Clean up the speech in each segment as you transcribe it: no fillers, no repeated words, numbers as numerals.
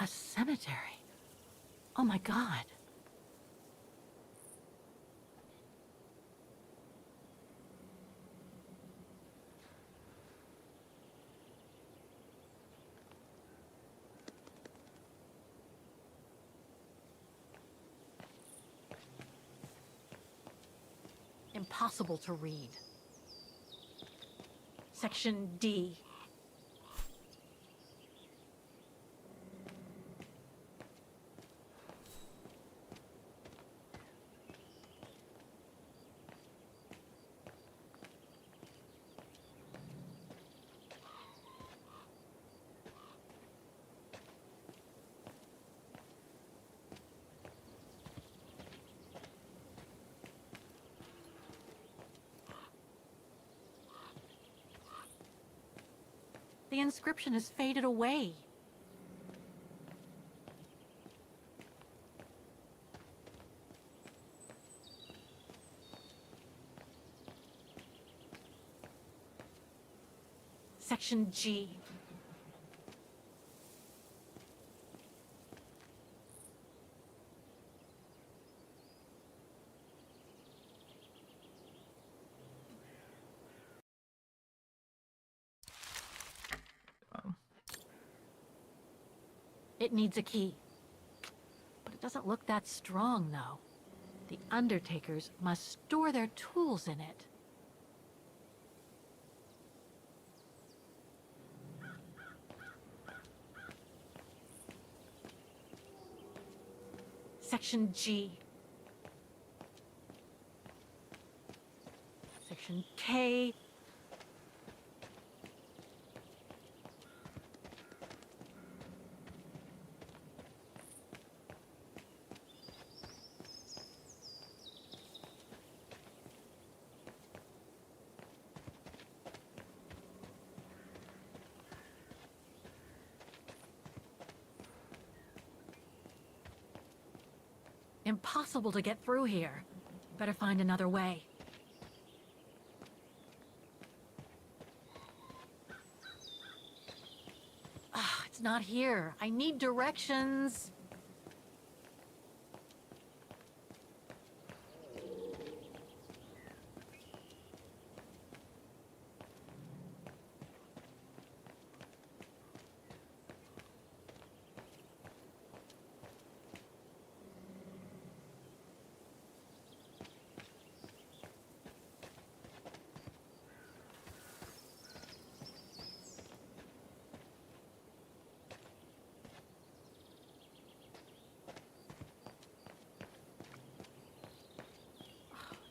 A cemetery. Oh my God. Impossible to read. Section D. The inscription has faded away. Section G. It needs a key. But it doesn't look that strong, though. The Undertakers must store their tools in it. Section G. Section K. Impossible to get through here. Better find another way. Ah, it's not here. I need directions.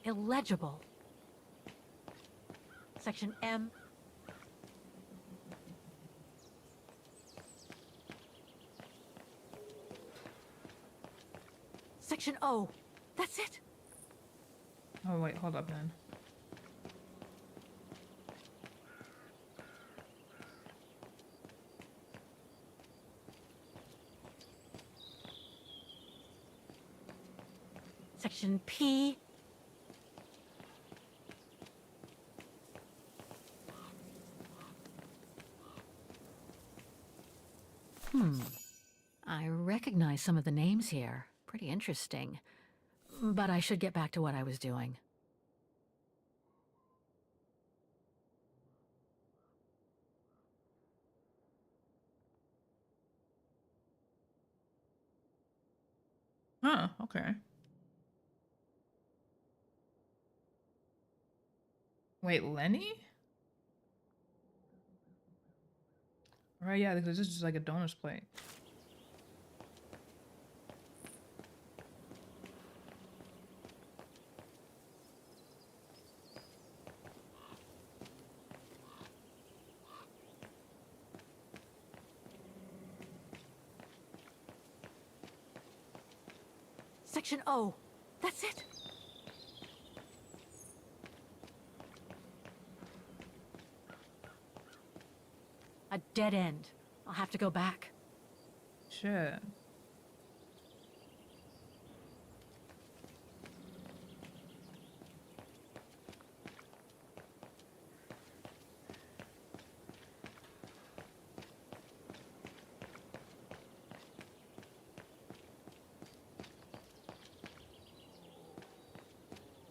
Illegible. Section M. Section O. That's it. Oh, wait, hold up then. Section P. I recognize some of the names here. Pretty interesting. But I should get back to what I was doing. Huh, okay. Wait, Lenny? Right, yeah, because this is just like a donut's plate. Section O. That's it. A dead end. I'll have to go back. Shit.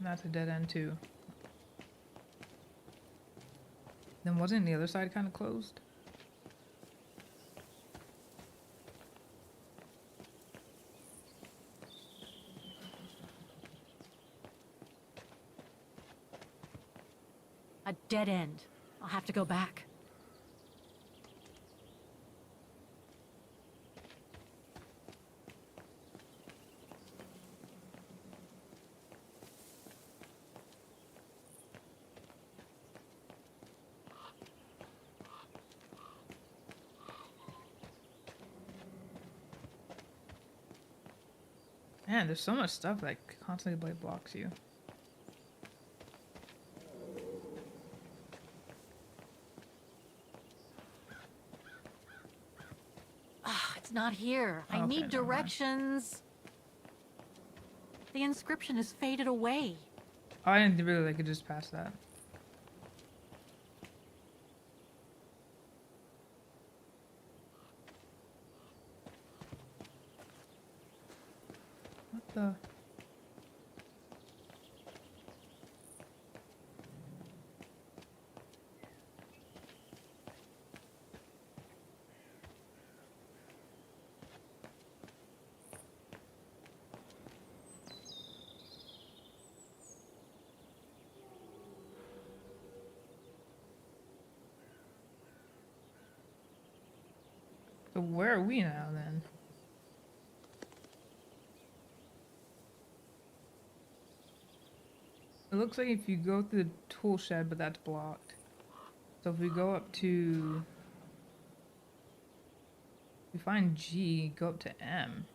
That's a dead end too. Then wasn't the other side kind of closed? A dead end. I'll have to go back. Man, there's so much stuff that constantly like blocks you. Ah, it's not here. I Okay, need never mind. directions. The inscription has faded away. Oh, I didn't really like it just past that. What the? So where are we now then? It looks like if you go through the tool shed, but that's blocked. So if we go up to... If we find G, go up to M.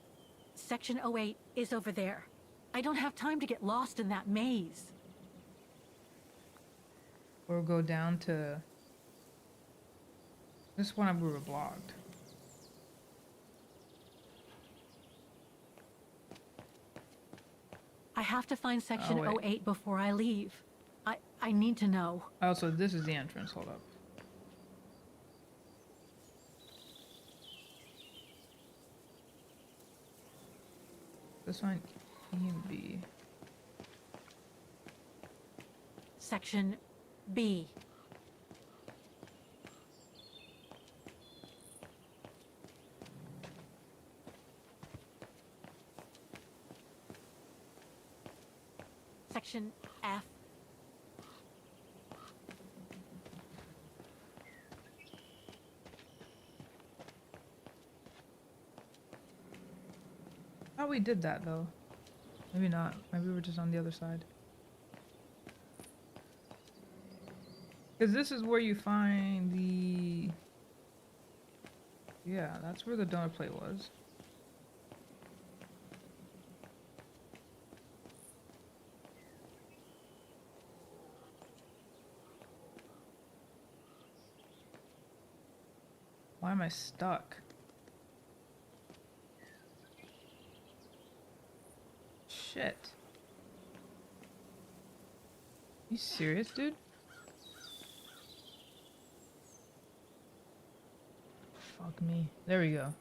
Section 08 is over there. I don't have time to get lost in that maze. Or go down to... This one we were blocked. I have to find section wait. 08 before I leave. I need to know. Oh, so this is the entrance. Hold up. This one, E and B. Section B. Section F. Oh, we did that though. Maybe not. Maybe we're just on the other side. Because this is where you find the... Yeah, that's where the donut plate was. Why am I stuck? Shit. You serious, dude? Fuck me. There we go.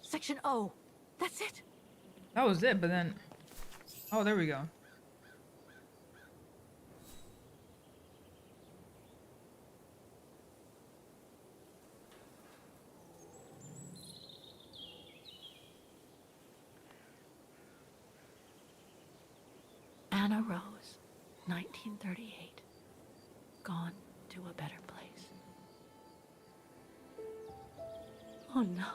Section O. That's it. That was it, but then... Oh, there we go. Anna Rose, 1938. Gone to a better place. Oh no.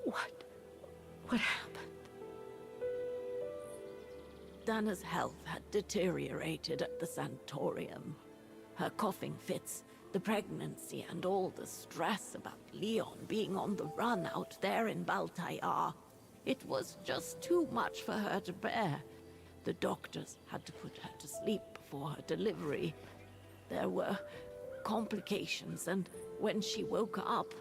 What happened? Dana's health had deteriorated at the sanatorium. Her coughing fits, the pregnancy, and all the stress about Leon being on the run out there in Baltayar. It was just too much for her to bear. The doctors had to put her to sleep before her delivery. There were complications, and when she woke up,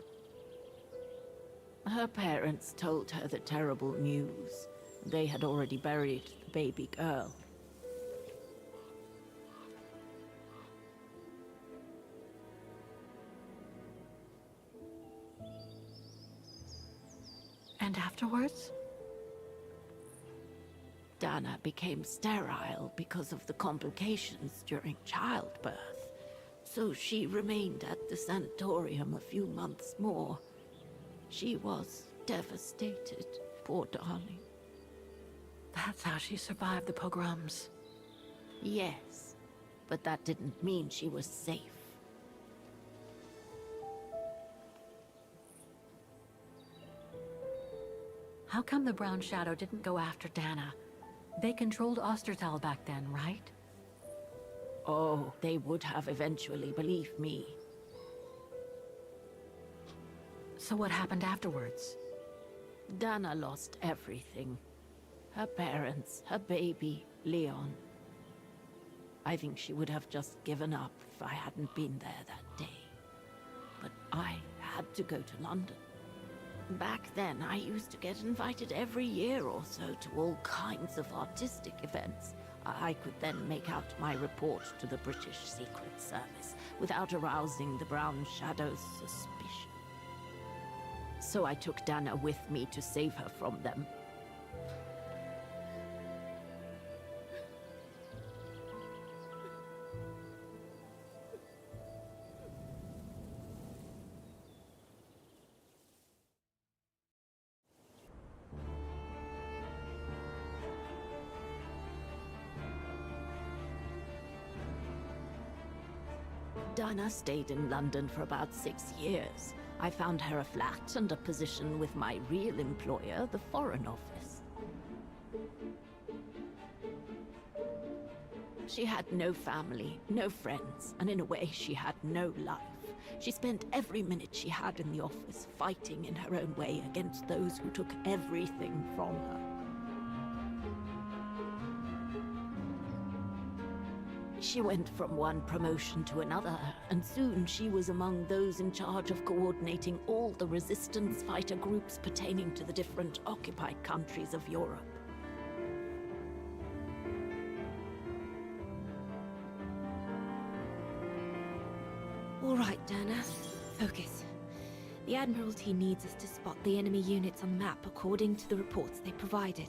her parents told her the terrible news. They had already buried the baby girl. And afterwards? Dana became sterile because of the complications during childbirth. So she remained at the sanatorium a few months more. She was devastated, poor darling. That's how she survived the pogroms. Yes, but that didn't mean she was safe. How come the Brown Shadow didn't go after Dana? They controlled Ostertal back then, right? Oh, they would have eventually, believe me. So what happened afterwards? Dana lost everything. Her parents, her baby, Leon. I think she would have just given up if I hadn't been there that day. But I had to go to London. Back then, I used to get invited every year or so to all kinds of artistic events. I could then make out my report to the British Secret Service without arousing the Brown Shadow's suspicion. So I took Dana with me to save her from them. Dana stayed in London for about 6 years. I found her a flat and a position with my real employer, the Foreign Office. She had no family, no friends, and in a way she had no life. She spent every minute she had in the office fighting in her own way against those who took everything from her. She went from one promotion to another, and soon she was among those in charge of coordinating all the resistance fighter groups pertaining to the different occupied countries of Europe. All right, Dana. Focus. The Admiralty needs us to spot the enemy units on the map according to the reports they provided.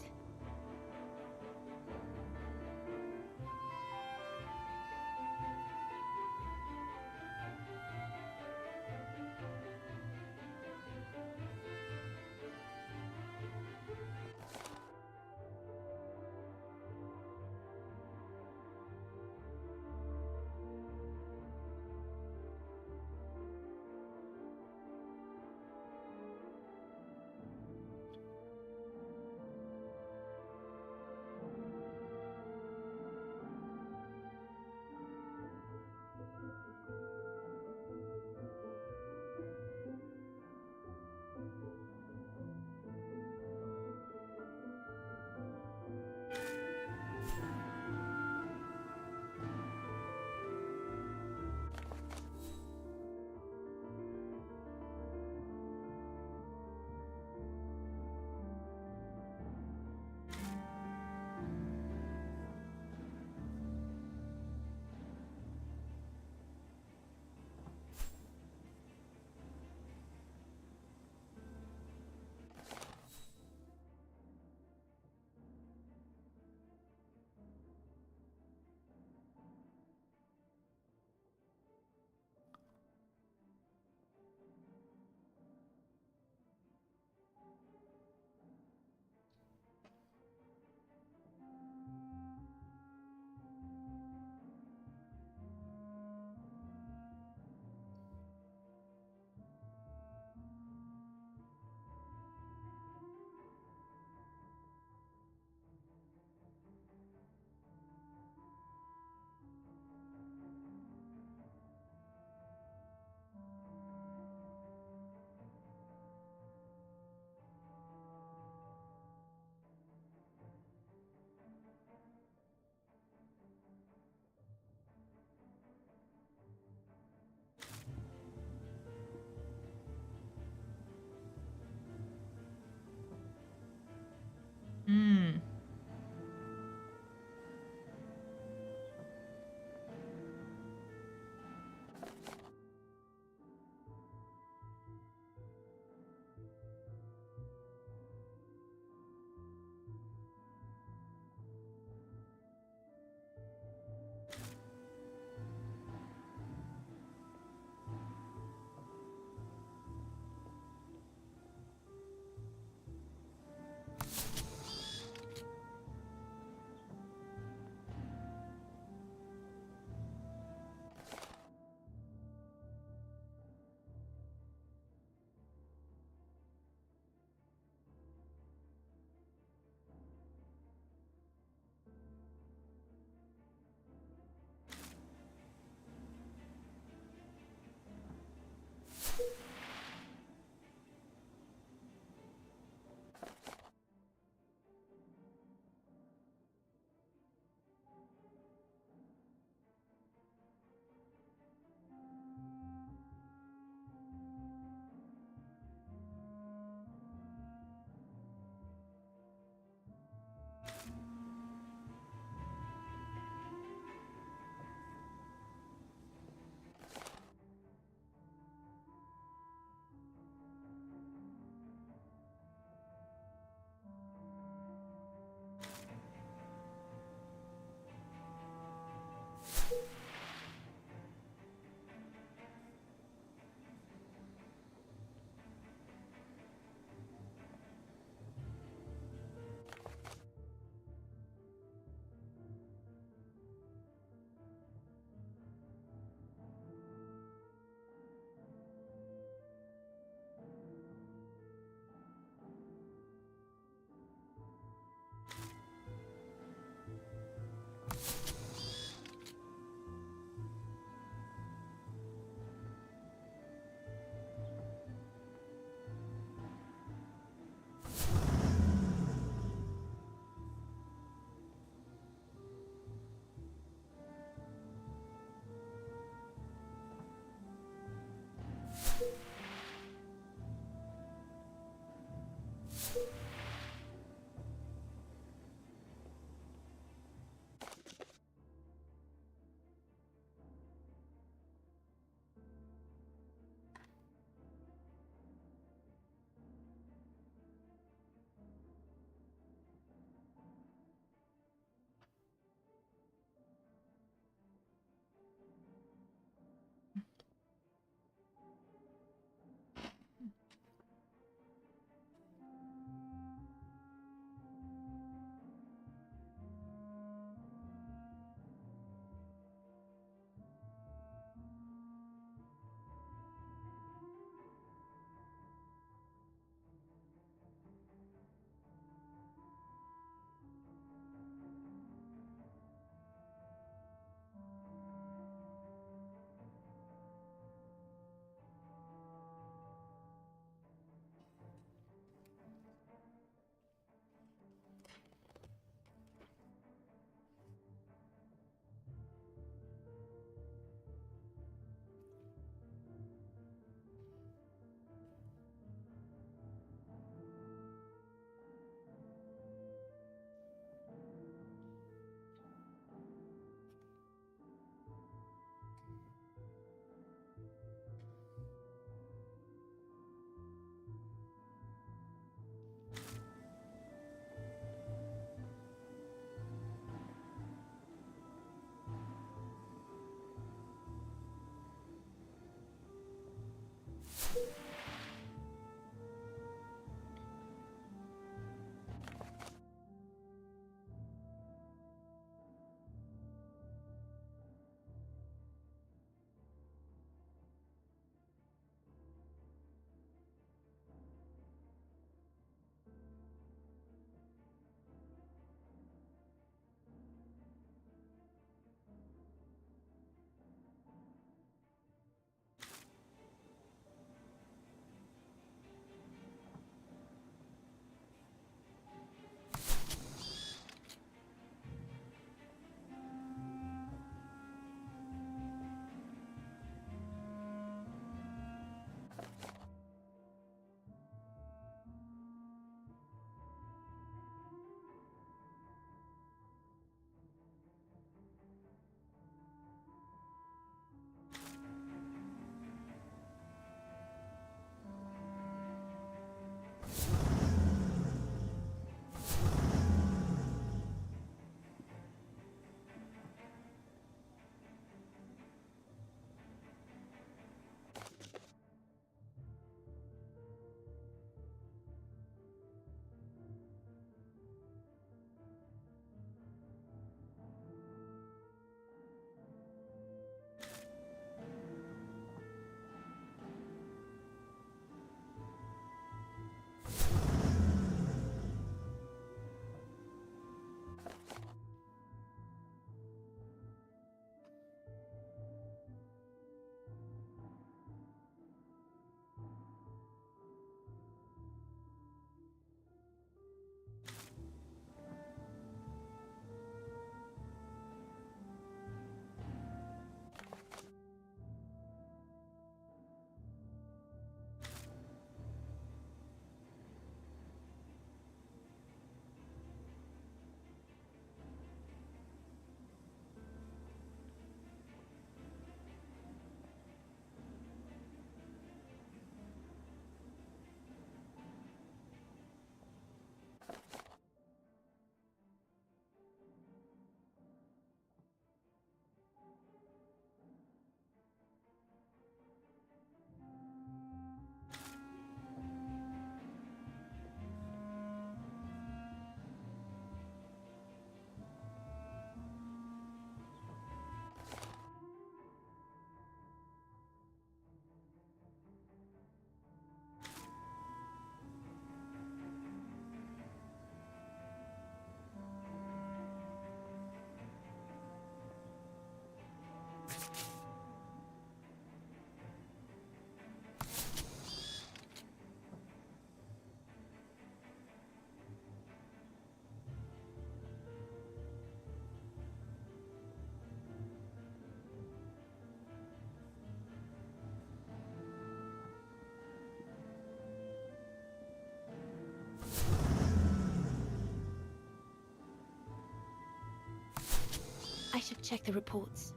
check the reports.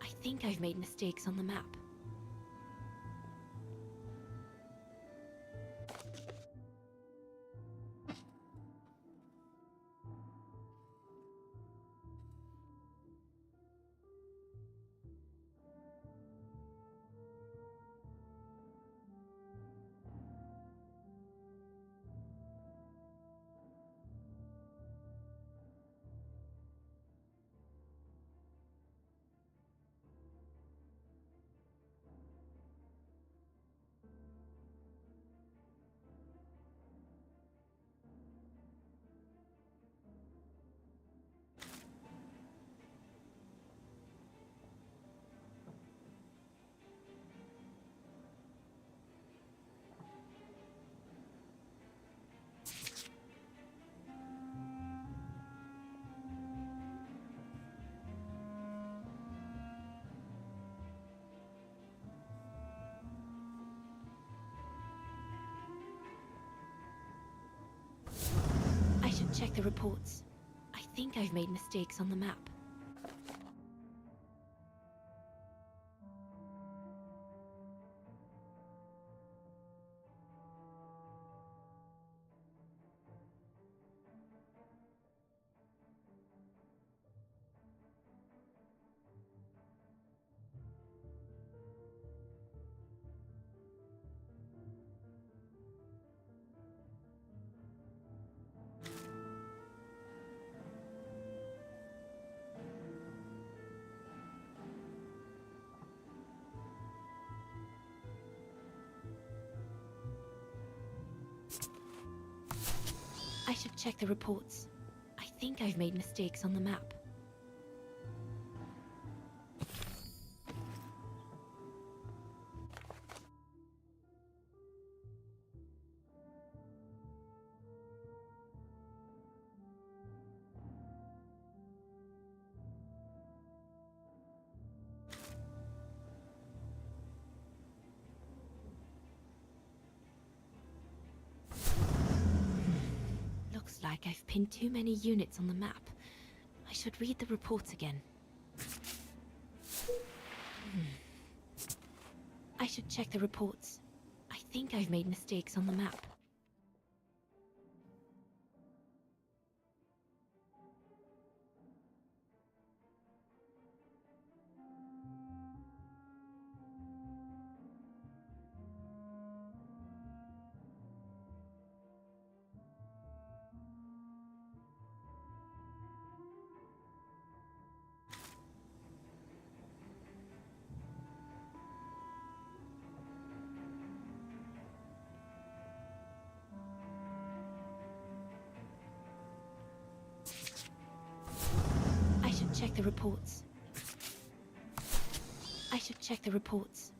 I think I've made mistakes on the map. I should check the reports. I think I've made mistakes on the map. I should check the reports. I think I've made mistakes on the map. Looks like I've pinned too many units on the map. I should read the reports again. I should check the reports. I think I've made mistakes on the map. I should check the reports. I should check the reports.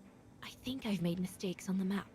I think I've made mistakes on the map.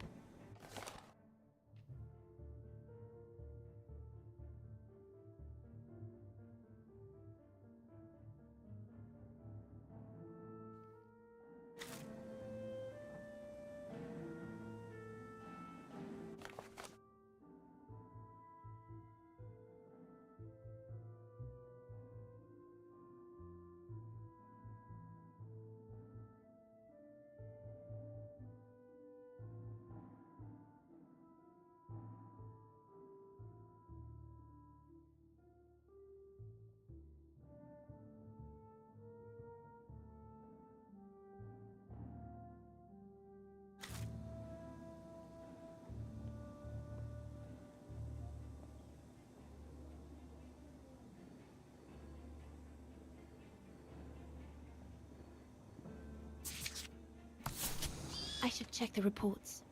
I should check the reports.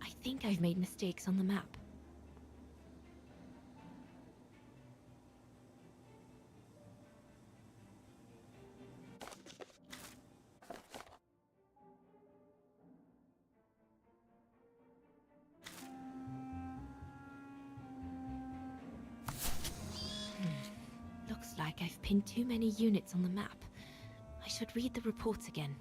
I think I've made mistakes on the map. Looks like I've pinned too many units on the map. I should read the reports again.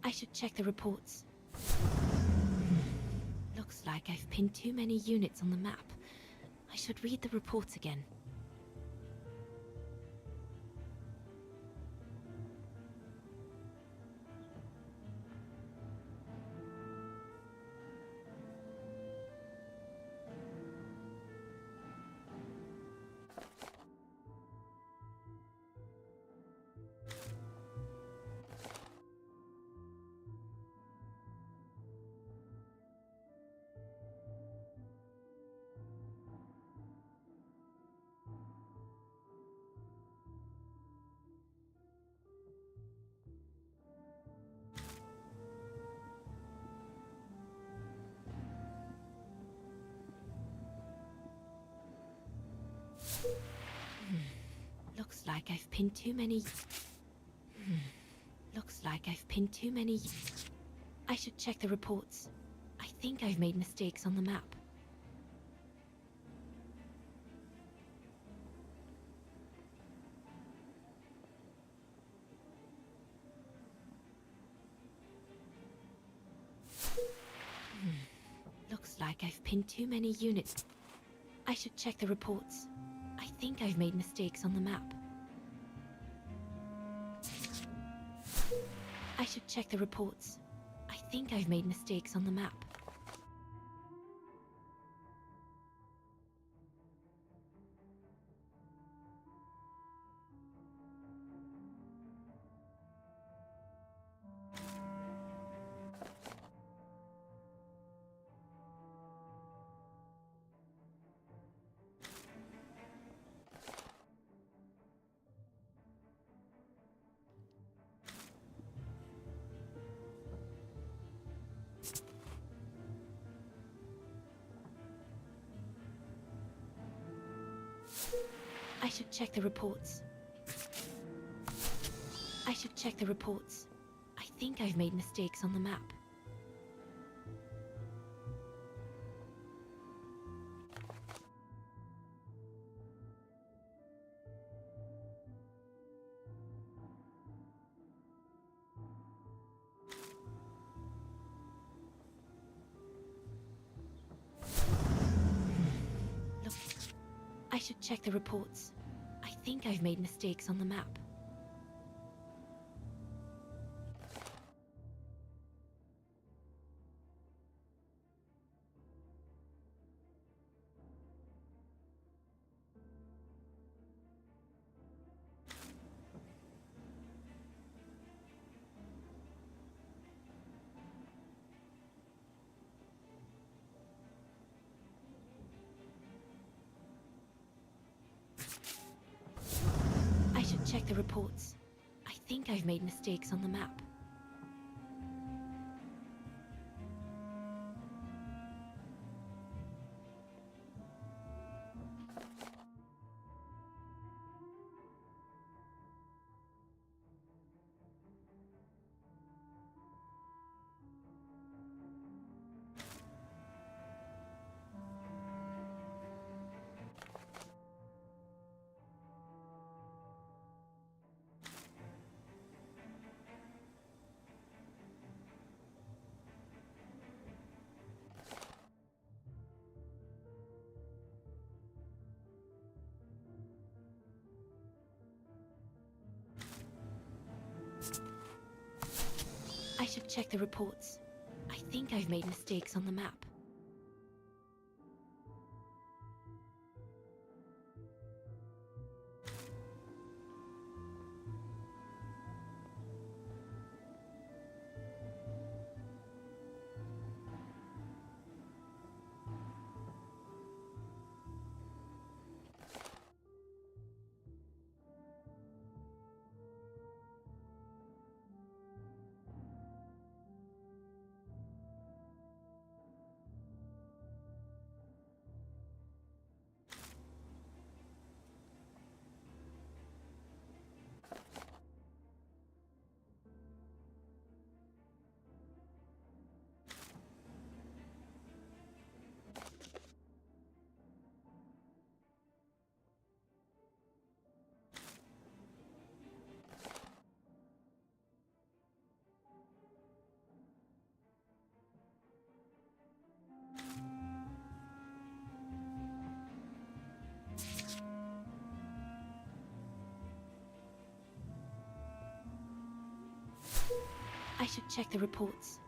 I should check the reports. Looks like I've pinned too many units on the map. I should read the reports again. Looks like I've pinned too many... Looks like I've pinned too many... I should check the reports. I think I've made mistakes on the map. Looks like I've pinned too many units. I should check the reports. I think I've made mistakes on the map. I should check the reports. I think I've made mistakes on the map. I should check the reports. I should check the reports. I think I've made mistakes on the map. Look, I should check the reports. I think I've made mistakes on the map. I should check the reports. I think I've made mistakes on the map. I should check the reports. I think I've made mistakes on the map. I should check the reports.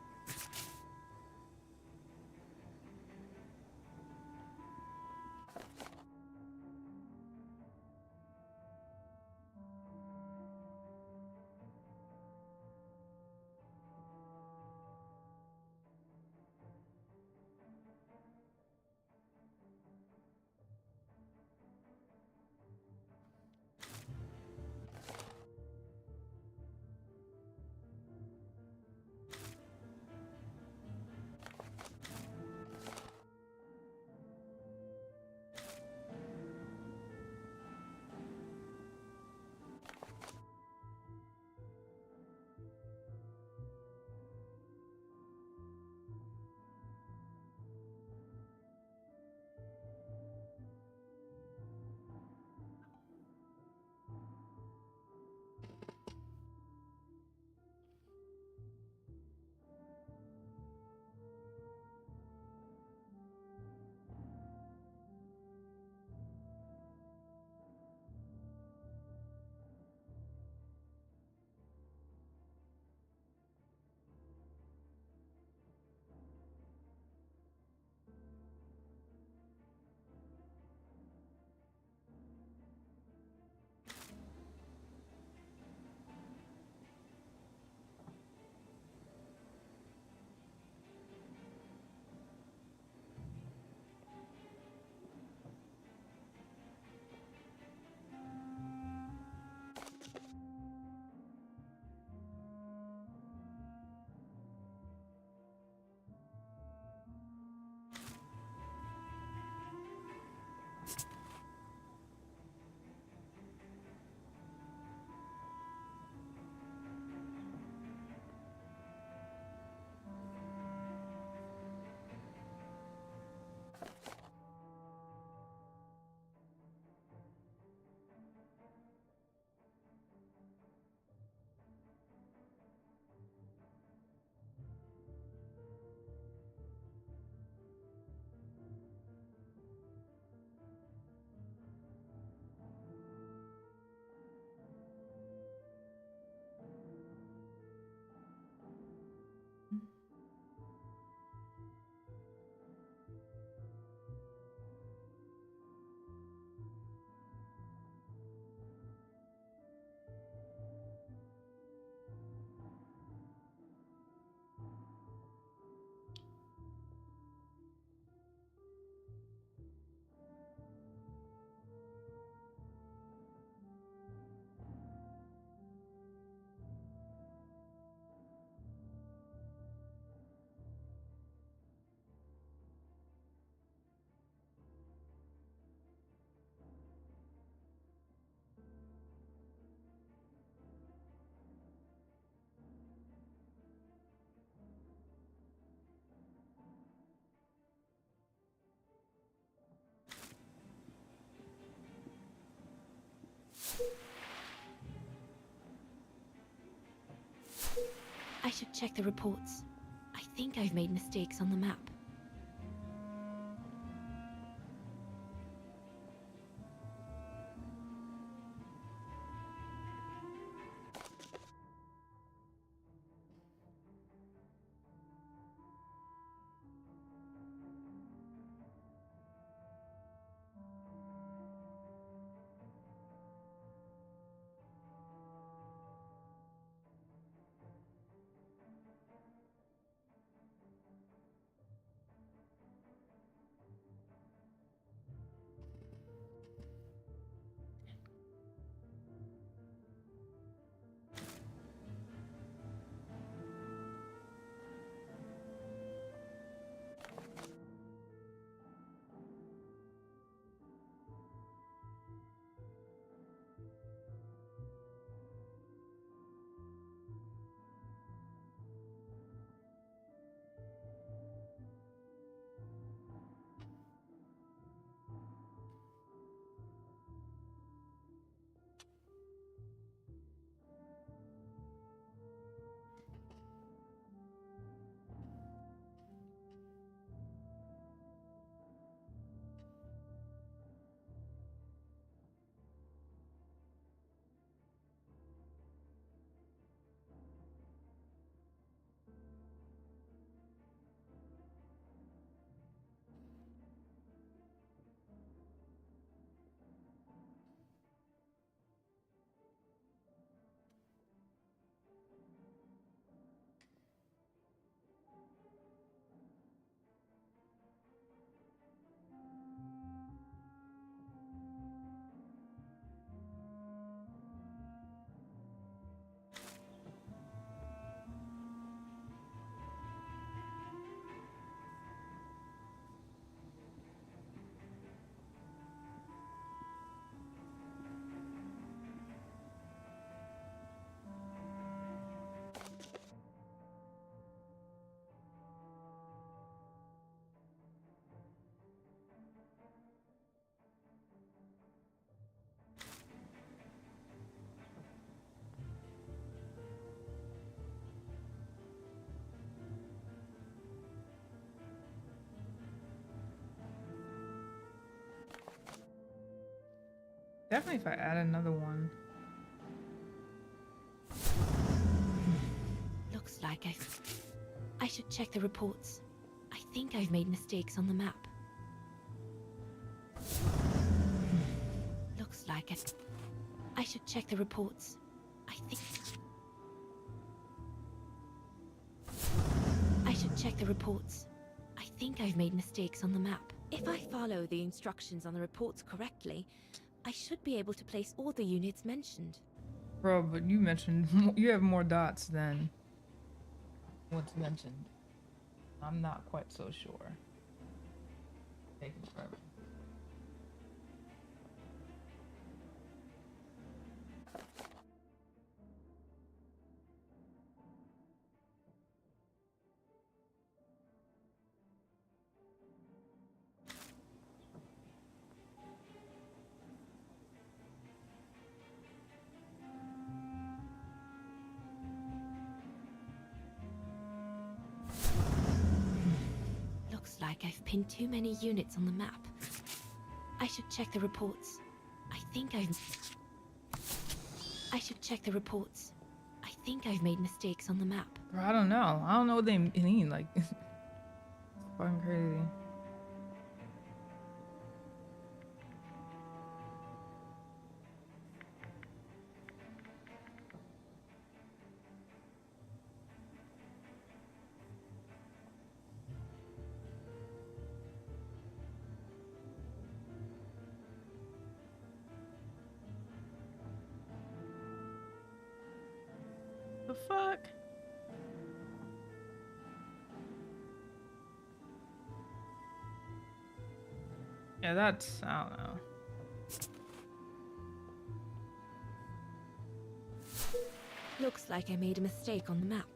I should check the reports. I think I've made mistakes on the map. Definitely if I add another one. Looks like I should check the reports. I think I've made mistakes on the map. Looks like I should check the reports. I should check the reports. I think I've made mistakes on the map. If I follow the instructions on the reports correctly, I should be able to place all the units mentioned. Bro, but you mentioned you have more dots than what's mentioned. I'm not quite so sure. Taking forever. Looks like I've pinned too many units on the map. I should check the reports. I should check the reports. I think I've made mistakes on the map. Bro, I don't know. I don't know what they mean. Like, it's fucking crazy. The fuck? Yeah, that's, I don't know. Looks like I made a mistake on the map.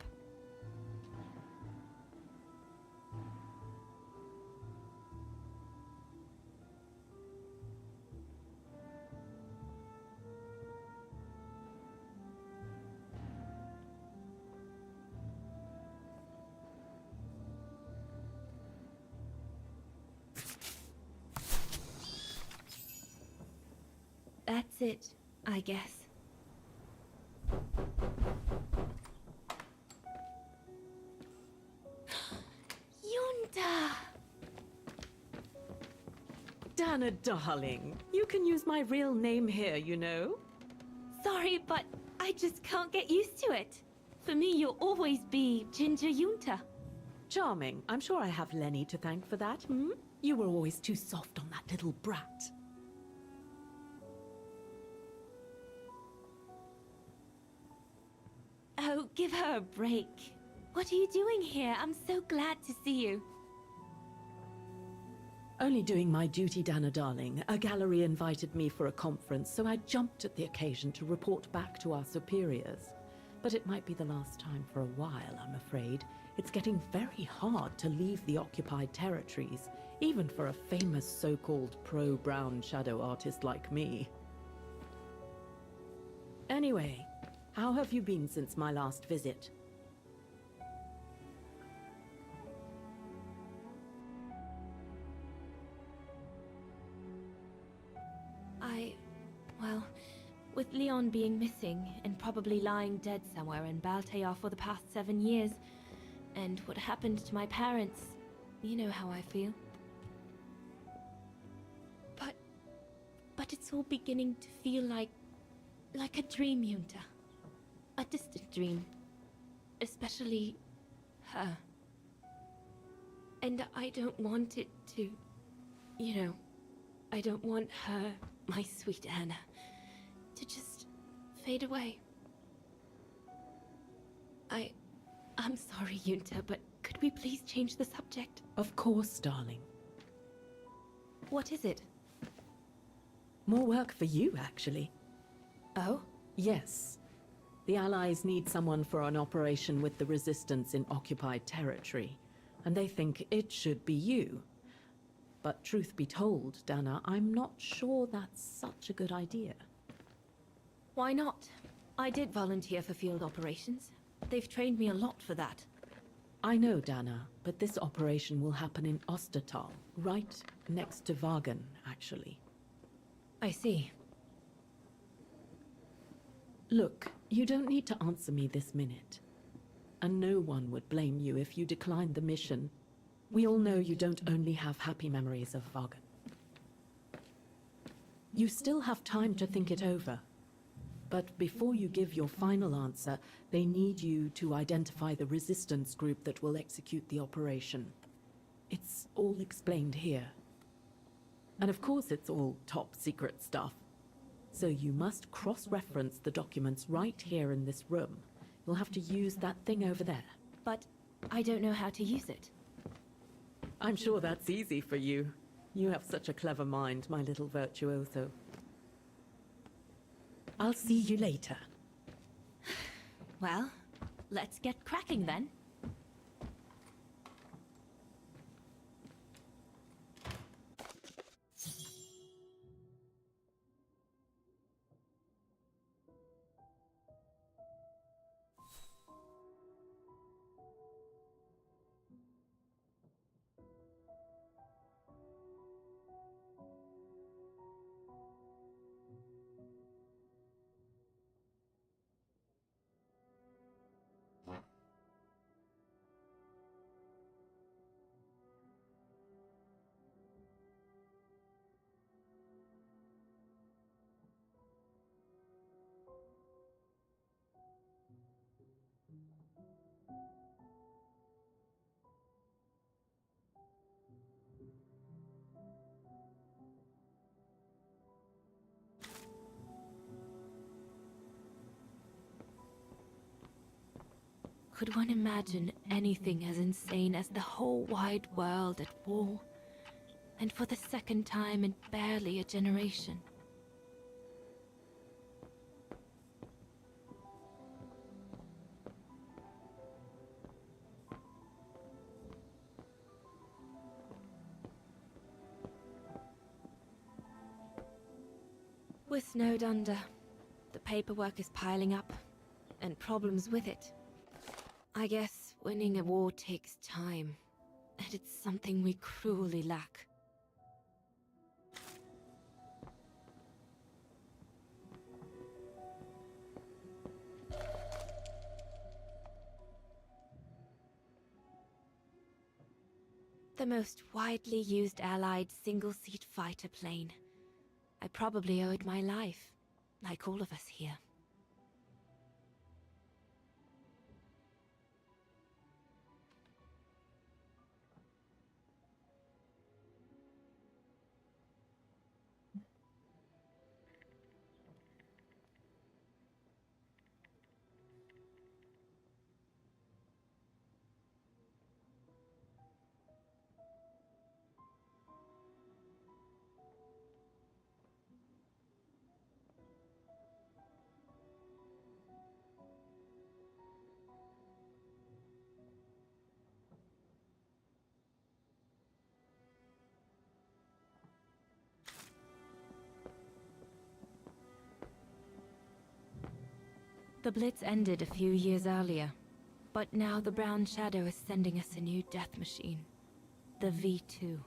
That's it, I guess. Yunda! Dana, darling, you can use my real name here, you know. Sorry, but I just can't get used to it. For me, you'll always be Ginger Yunta. Charming. I'm sure I have Lenny to thank for that, hmm? You were always too soft on that little brat. Oh, give her a break. What are you doing here? I'm so glad to see you. Only doing my duty, Dana, darling. A gallery invited me for a conference, so I jumped at the occasion to report back to our superiors. But it might be the last time for a while, I'm afraid. It's getting very hard to leave the occupied territories, even for a famous so-called pro-brown shadow artist like me. Anyway, how have you been since my last visit? Well, with Leon being missing and probably lying dead somewhere in Baltear for the past 7 years, and what happened to my parents, you know how I feel. But it's all beginning to feel like a dream, Yunta. A distant dream. Especially her. And I don't want it to, I don't want her, my sweet Anna, to just fade away. I'm sorry, Yunta, but could we please change the subject? Of course, darling. What is it? More work for you, actually. Oh? Yes. The Allies need someone for an operation with the Resistance in occupied territory, and they think it should be you. But truth be told, Dana, I'm not sure that's such a good idea. Why not? I did volunteer for field operations. They've trained me a lot for that. I know, Dana, but this operation will happen in Ostertal, right next to Wagen, actually. I see. Look, you don't need to answer me this minute. And no one would blame you if you declined the mission. We all know you don't only have happy memories of Vagan. You still have time to think it over. But before you give your final answer, they need you to identify the resistance group that will execute the operation. It's all explained here. And of course it's all top secret stuff. So you must cross-reference the documents right here in this room. You'll have to use that thing over there. But I don't know how to use it. I'm sure that's easy for you. You have such a clever mind, my little virtuoso. I'll see you later. Well, let's get cracking then. Could one imagine anything as insane as the whole wide world at war? And for the second time in barely a generation. We're snowed under. The paperwork is piling up, and problems with it. I guess winning a war takes time, and it's something we cruelly lack. The most widely used Allied single-seat fighter plane. I probably owe it my life, like all of us here. The Blitz ended a few years earlier, but now the Brown Shadow is sending us a new death machine. The V2.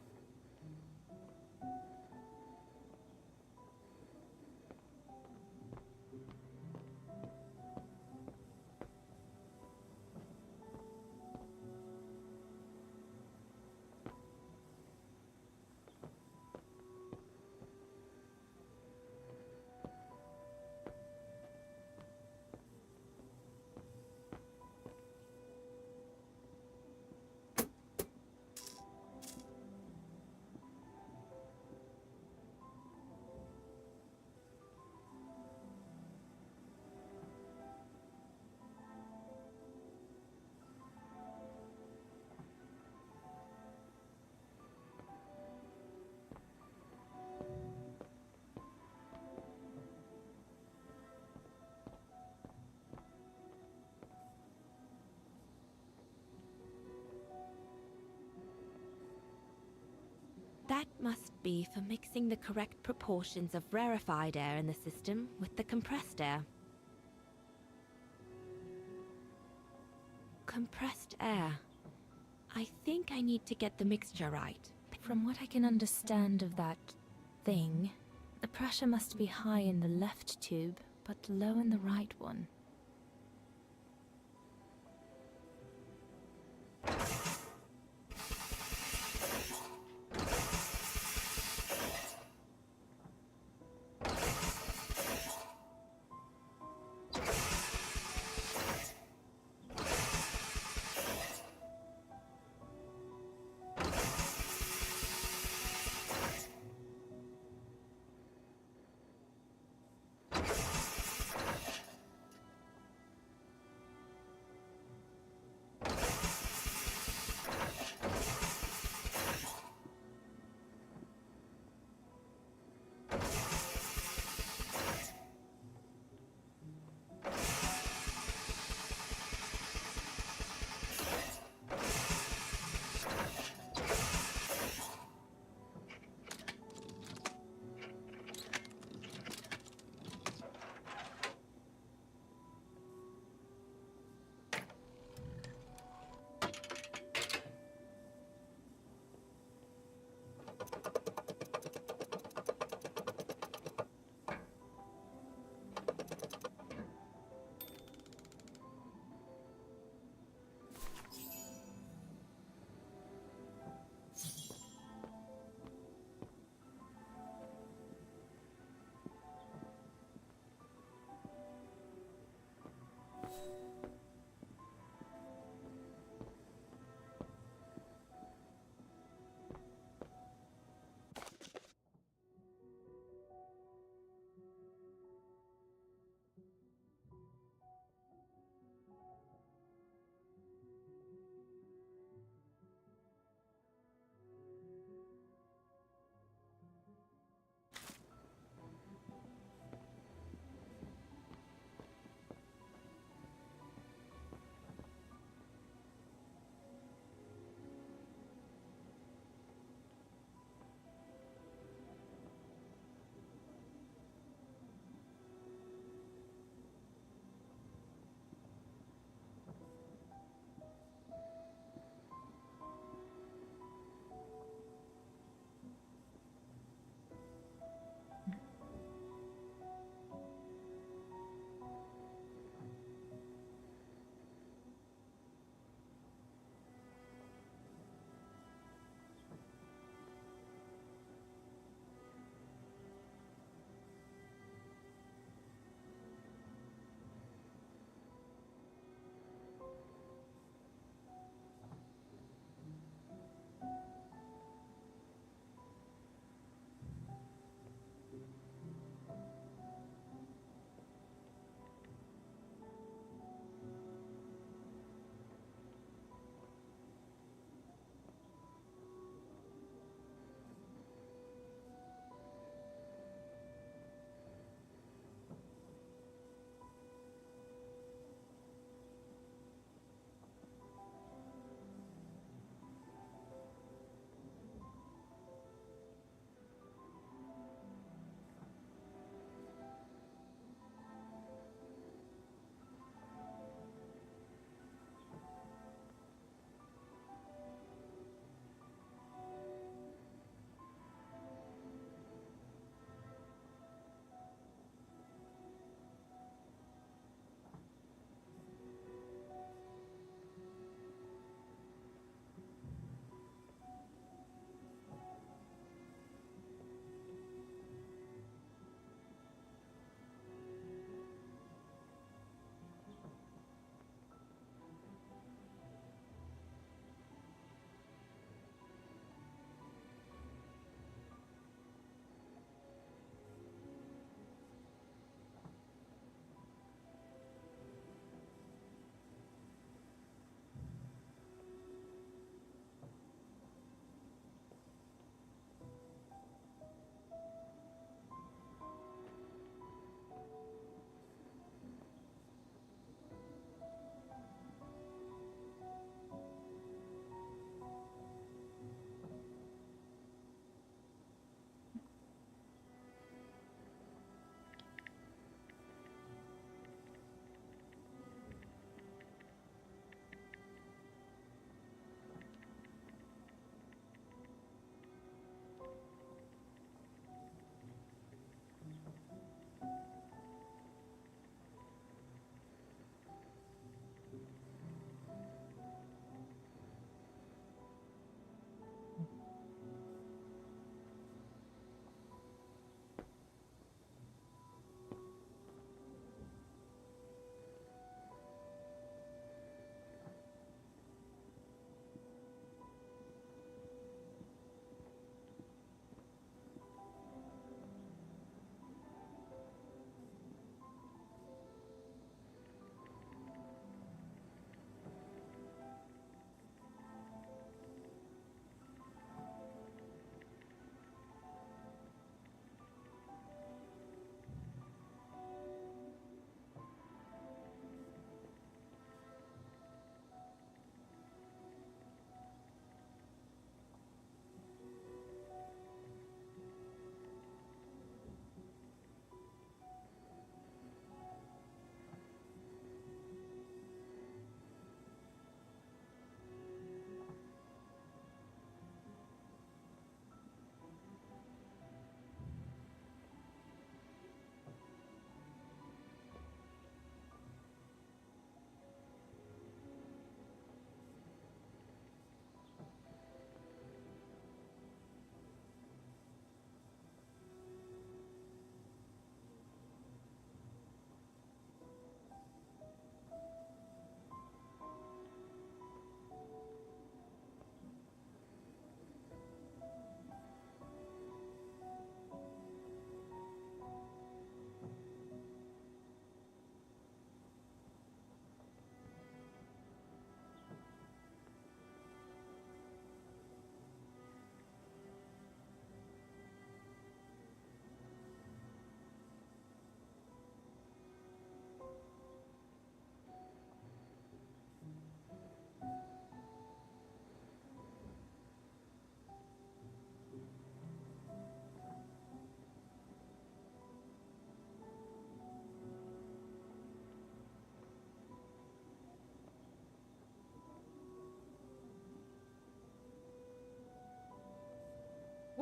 That must be for mixing the correct proportions of rarefied air in the system with the compressed air. Compressed air. I think I need to get the mixture right. From what I can understand of that thing, the pressure must be high in the left tube, but low in the right one.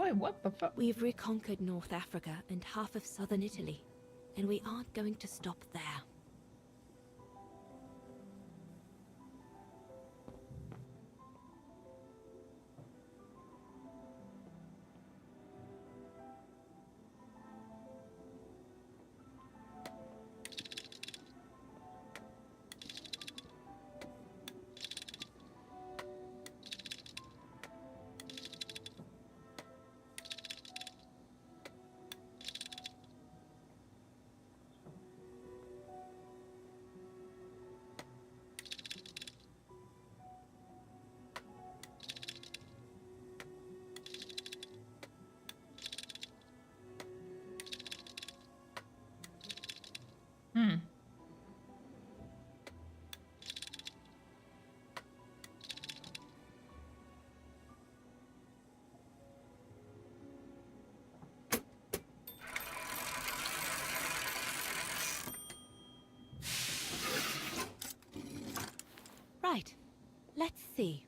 Wait, what the fuck? We've reconquered North Africa and half of southern Italy, and we aren't going to stop there. Hmm. Right. Let's see.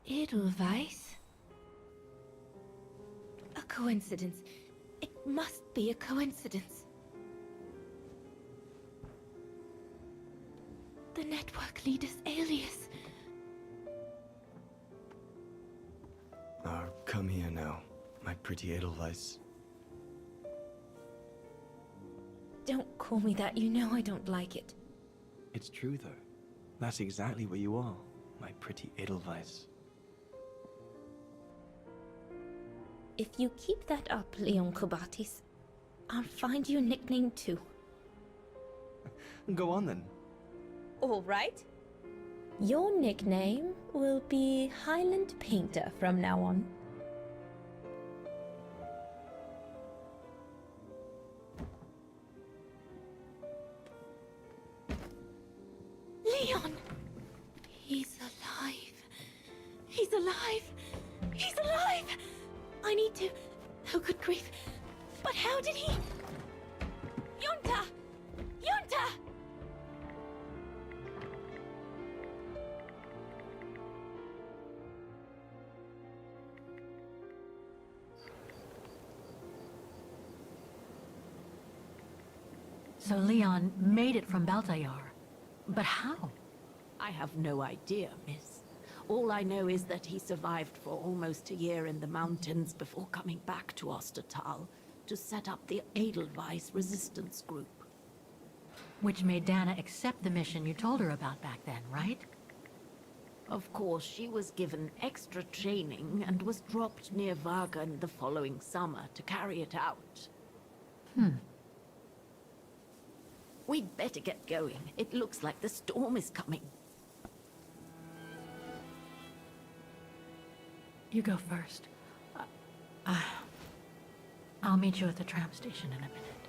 Edelweiss? A coincidence. It must be a coincidence. The network leader's alias. Come here now, my pretty Edelweiss. Don't call me that, you know I don't like it. It's true though. That's exactly what you are, my pretty Edelweiss. If you keep that up, Leon Kobatis, I'll find you a nickname too. Go on then. All right. Your nickname will be Highland Painter from now on. Leon! He's alive. He's alive. He's alive! I need to... Oh, good grief. But how did he... Yunta! Yunta! So Leon made it from Baltayar. But how? I have no idea, miss. All I know is that he survived for almost a year in the mountains before coming back to Ostertal, to set up the Edelweiss resistance group. Which made Dana accept the mission you told her about back then, right? Of course, she was given extra training and was dropped near Wagen the following summer to carry it out. We'd better get going. It looks like the storm is coming. You go first. I'll meet you at the tram station in a minute.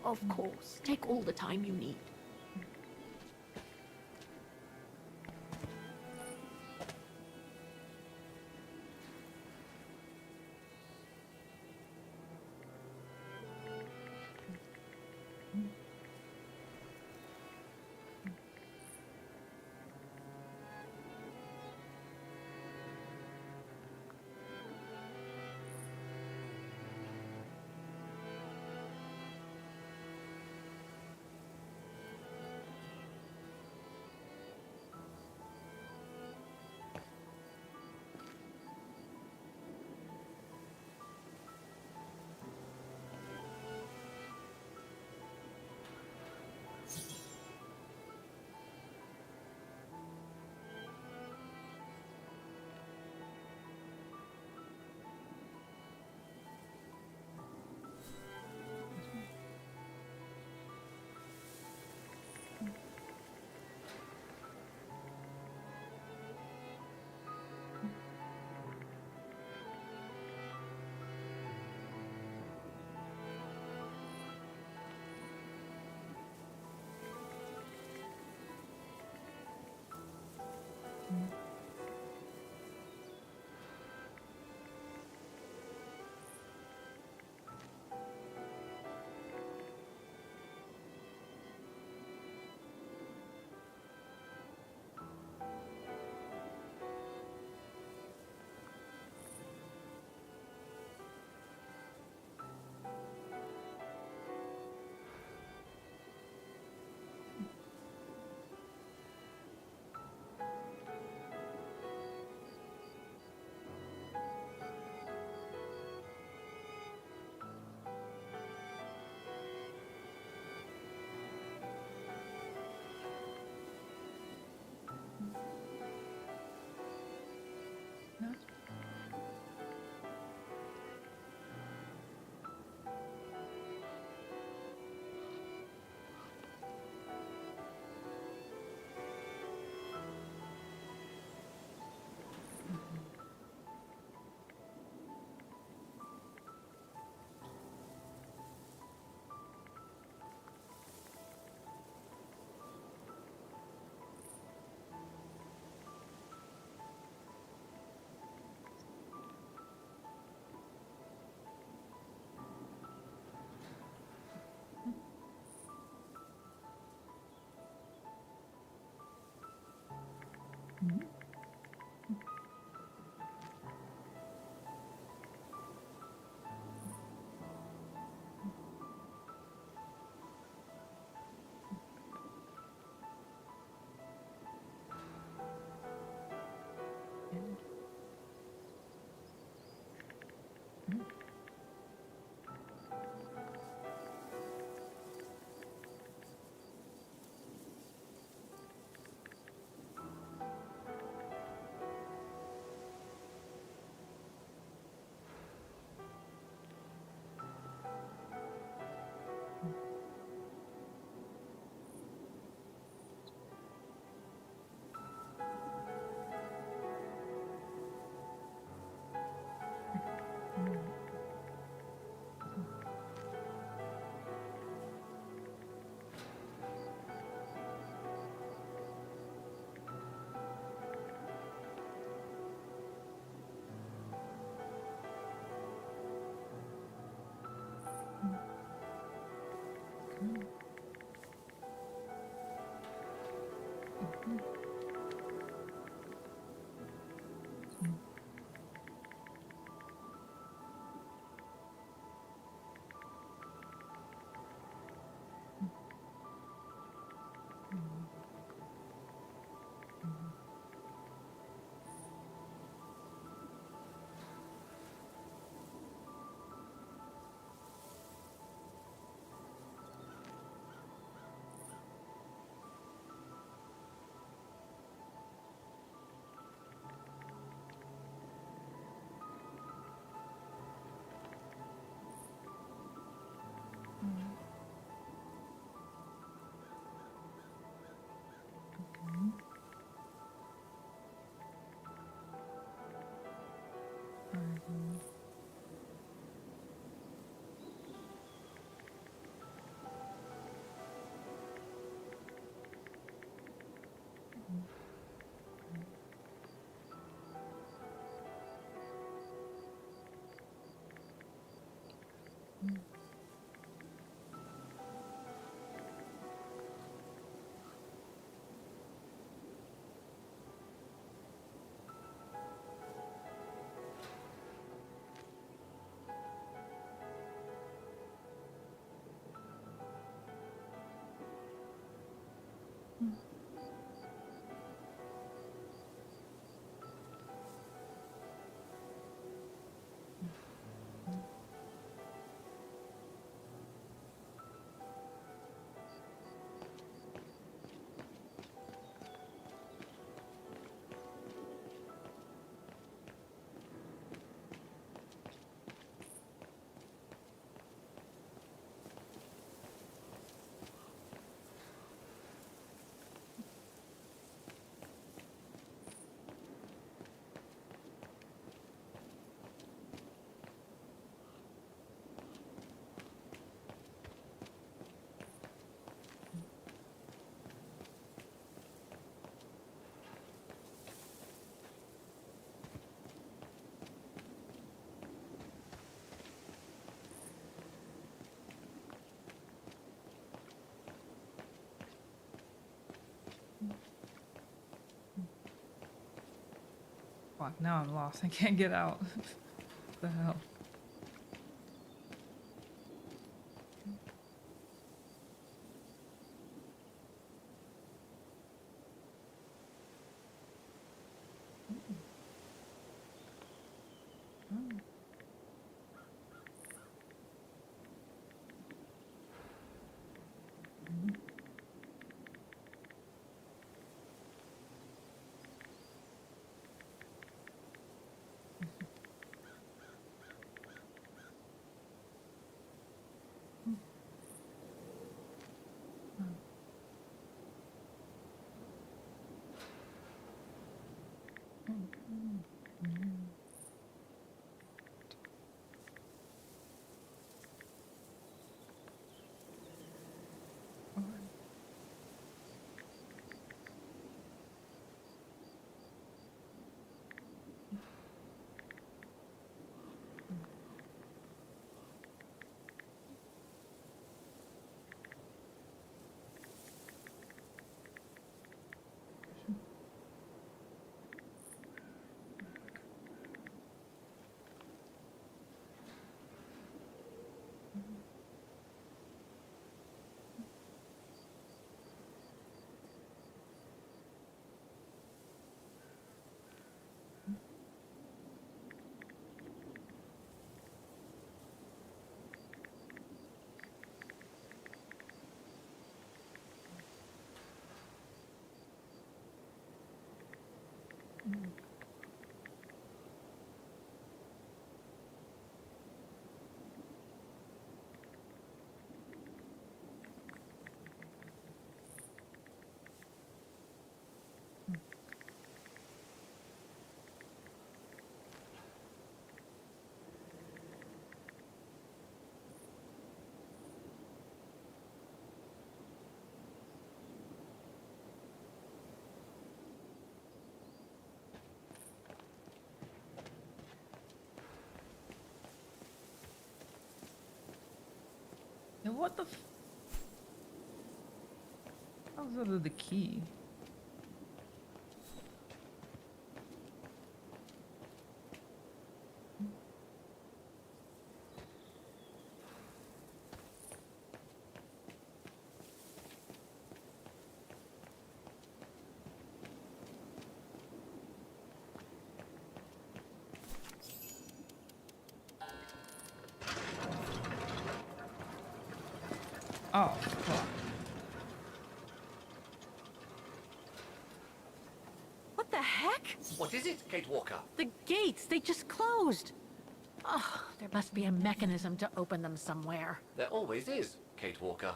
Of course. Take all the time you need. Fuck, now I'm lost. I can't get out. What the hell? And what the f- how's that the key? Oh, fuck. What the heck? What is it, Kate Walker? The gates, they just closed. Oh, there must be a mechanism to open them somewhere. There always is, Kate Walker.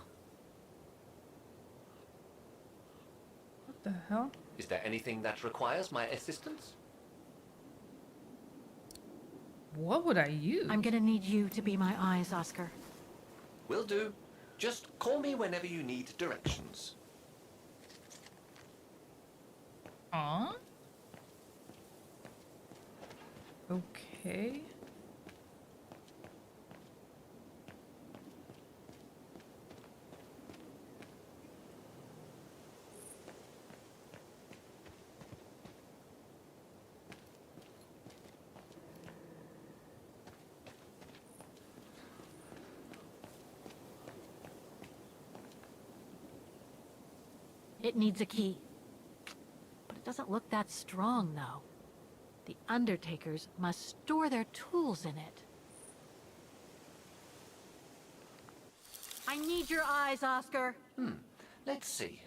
What the hell? Is there anything that requires my assistance? What would I use? I'm gonna need you to be my eyes, Oscar. Will do. Just call me whenever you need directions. Huh? Okay. It needs a key. But it doesn't look that strong, though. The undertakers must store their tools in it. I need your eyes, Oscar. Let's see.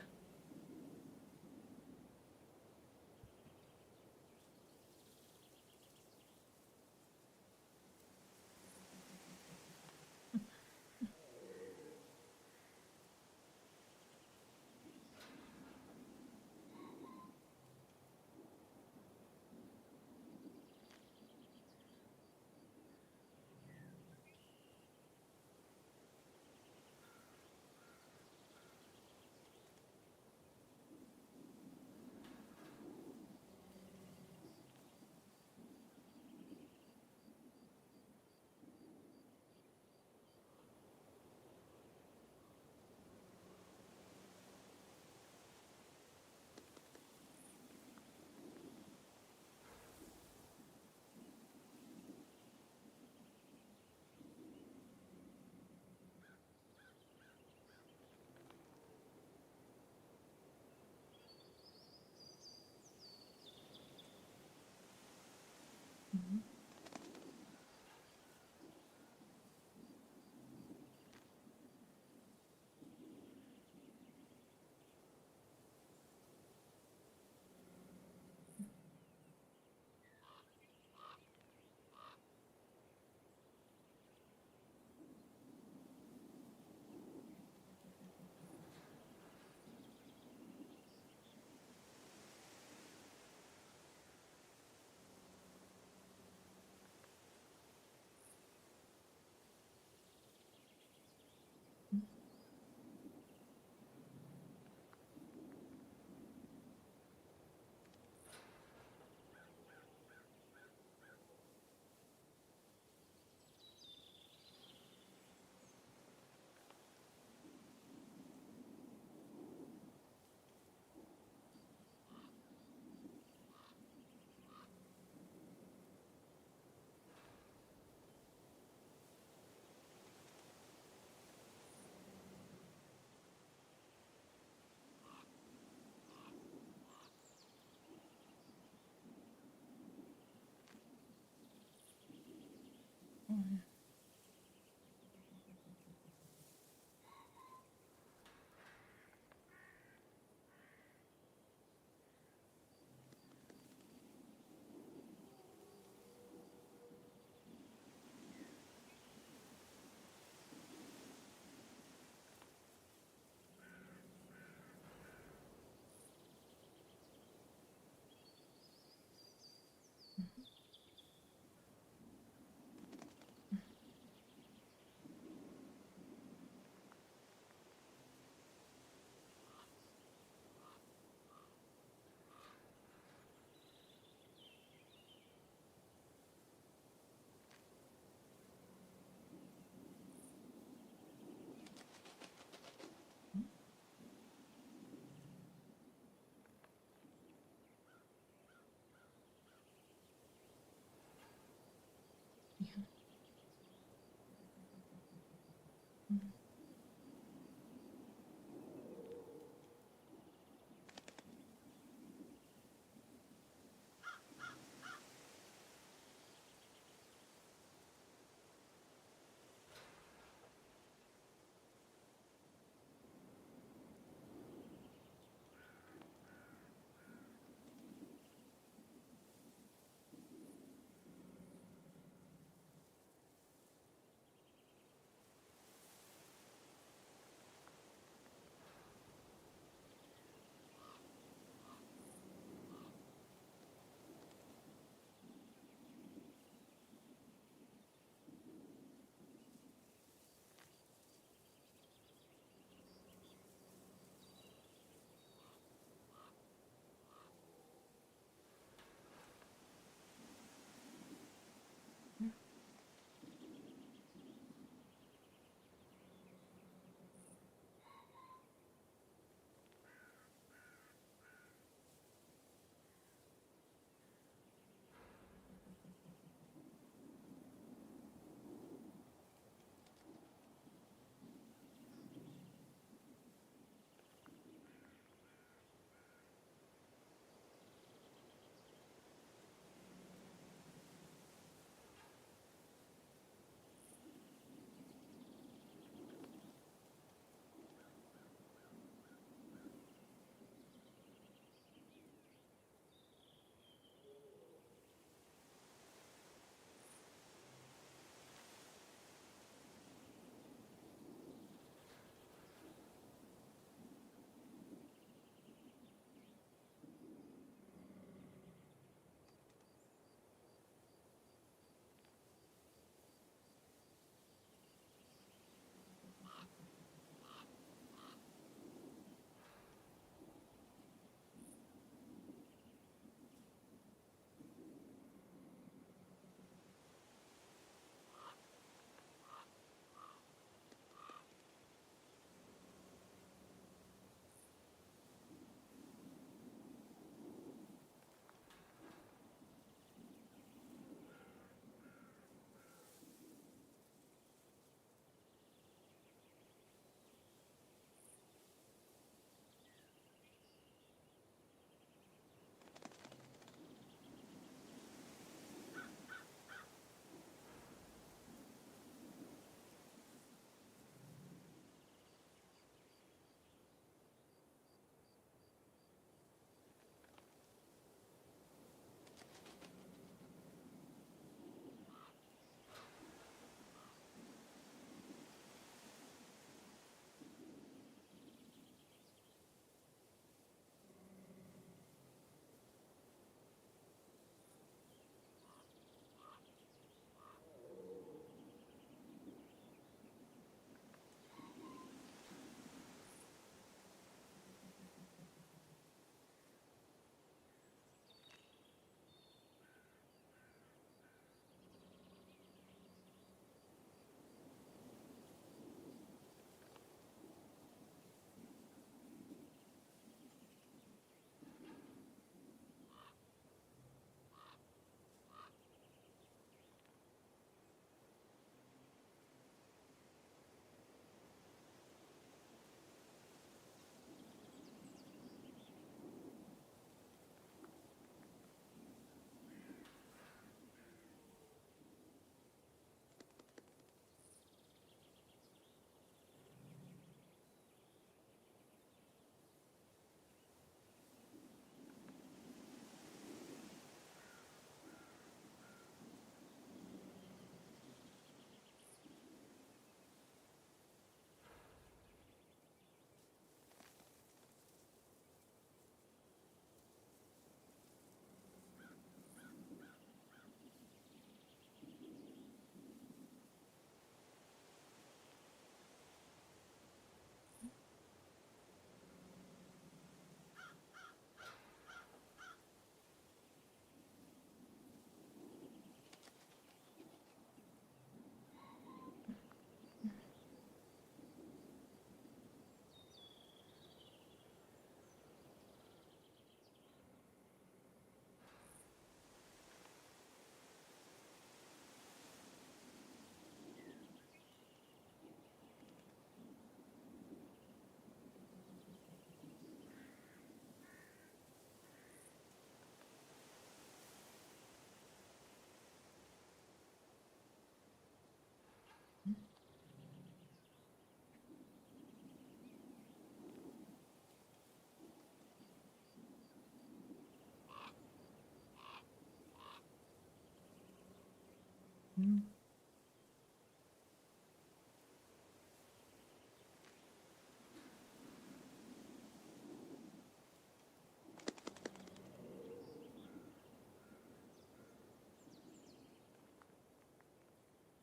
Hmm.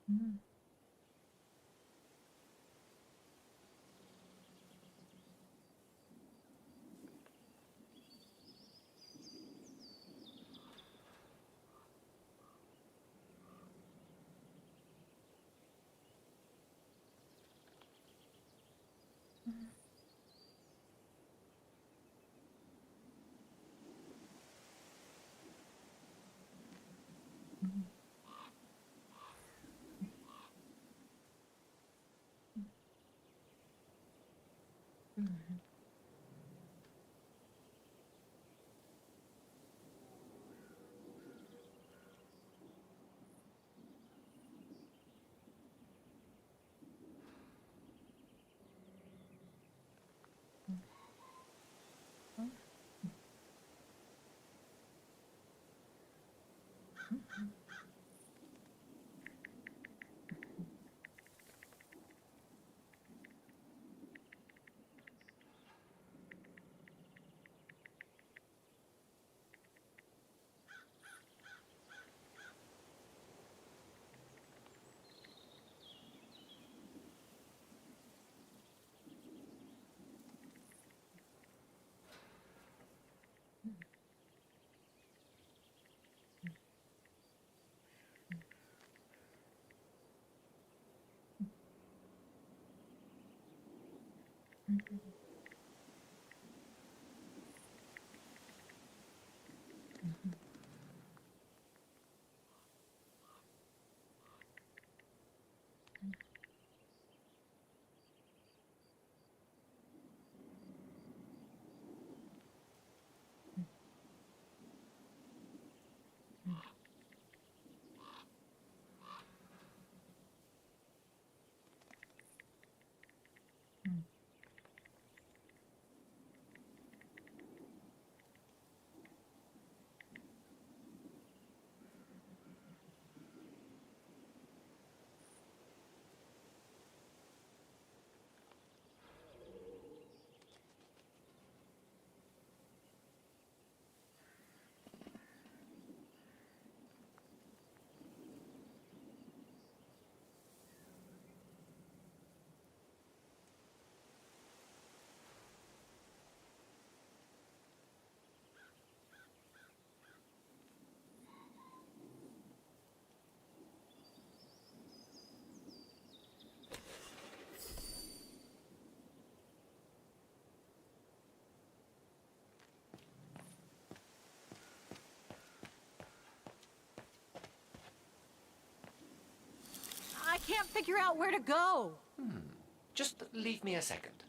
Hmm. Hmm. I can't figure out where to go. Just leave me a second.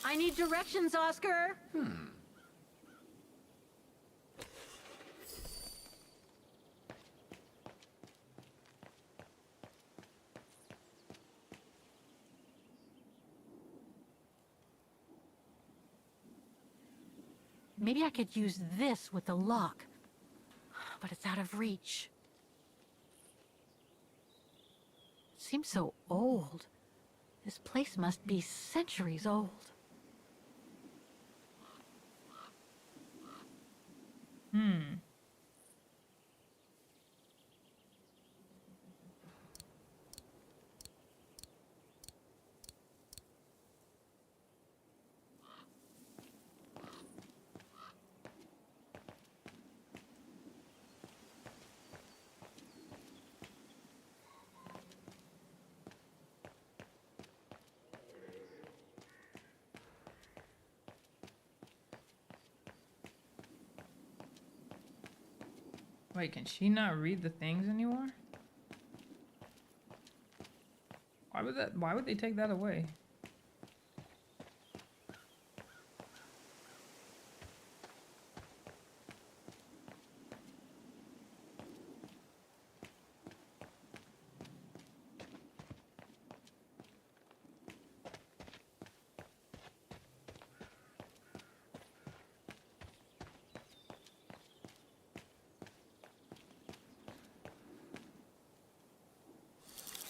I need directions, Oscar. Maybe I could use this with the lock, but it's out of reach. It seems so old. This place must be centuries old. Hmm. Wait, can she not read the things anymore? Why would they take that away?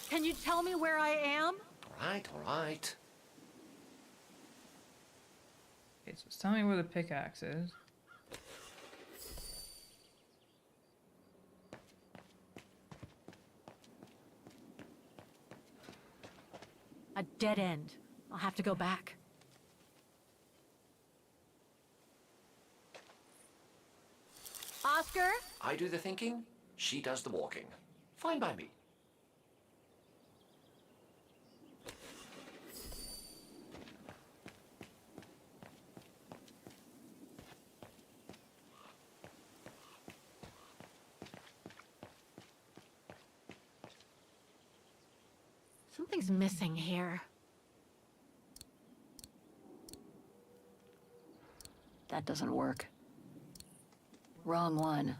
Can you tell me where I am? All right, all right. Okay, so tell me where the pickaxe is. A dead end. I'll have to go back. Oscar? I do the thinking, she does the walking. Fine by me. Something's missing here. That doesn't work. Wrong one.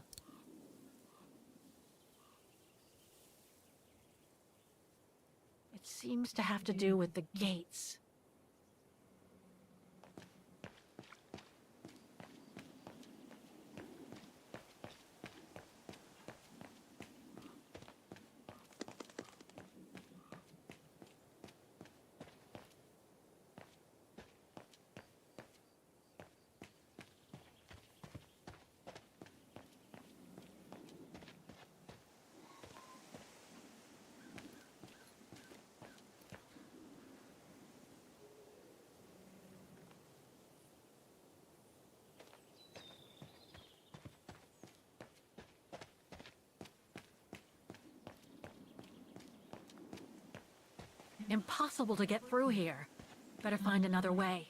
It seems to have to do with the gates. Impossible to get through here. Better find another way.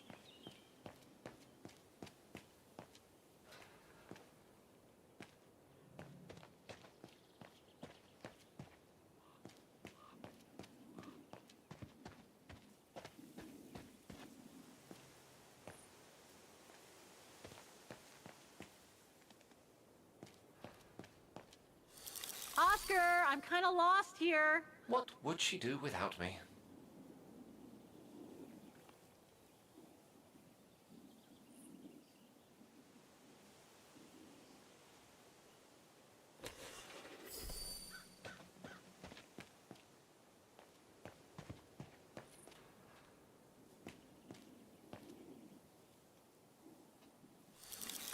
Oscar, I'm kind of lost here. What would she do without me?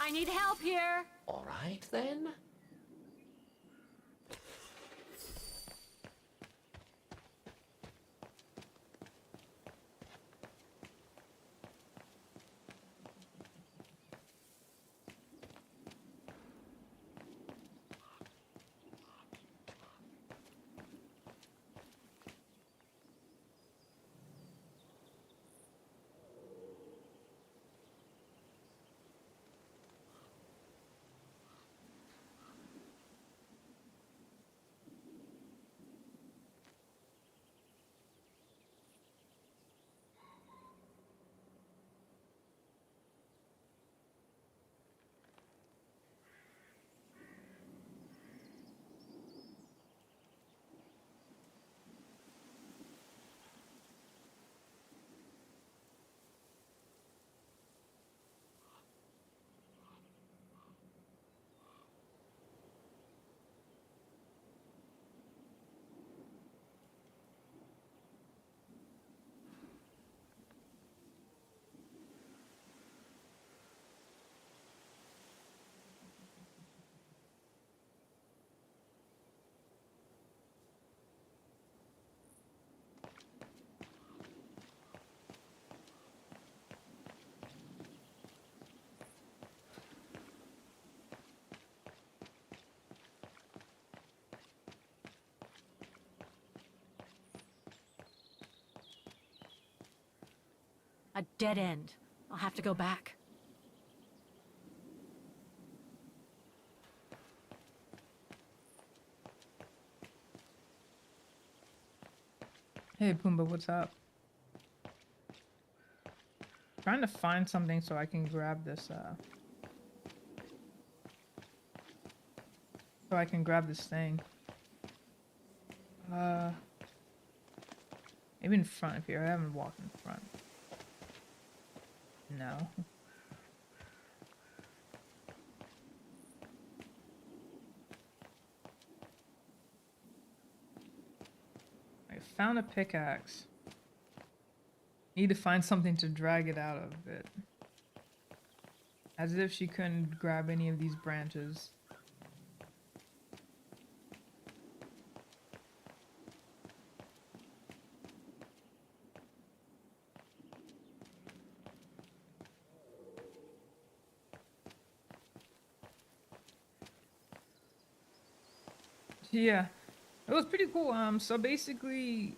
I need help here. All right, then. A dead end. I'll have to go back. Hey Pumbaa, what's up? Trying to find something so I can grab this thing. Maybe in front of here. I haven't walked in front. No. I found a pickaxe. Need to find something to drag it out of it. As if she couldn't grab any of these branches. Yeah, it was pretty cool. So basically,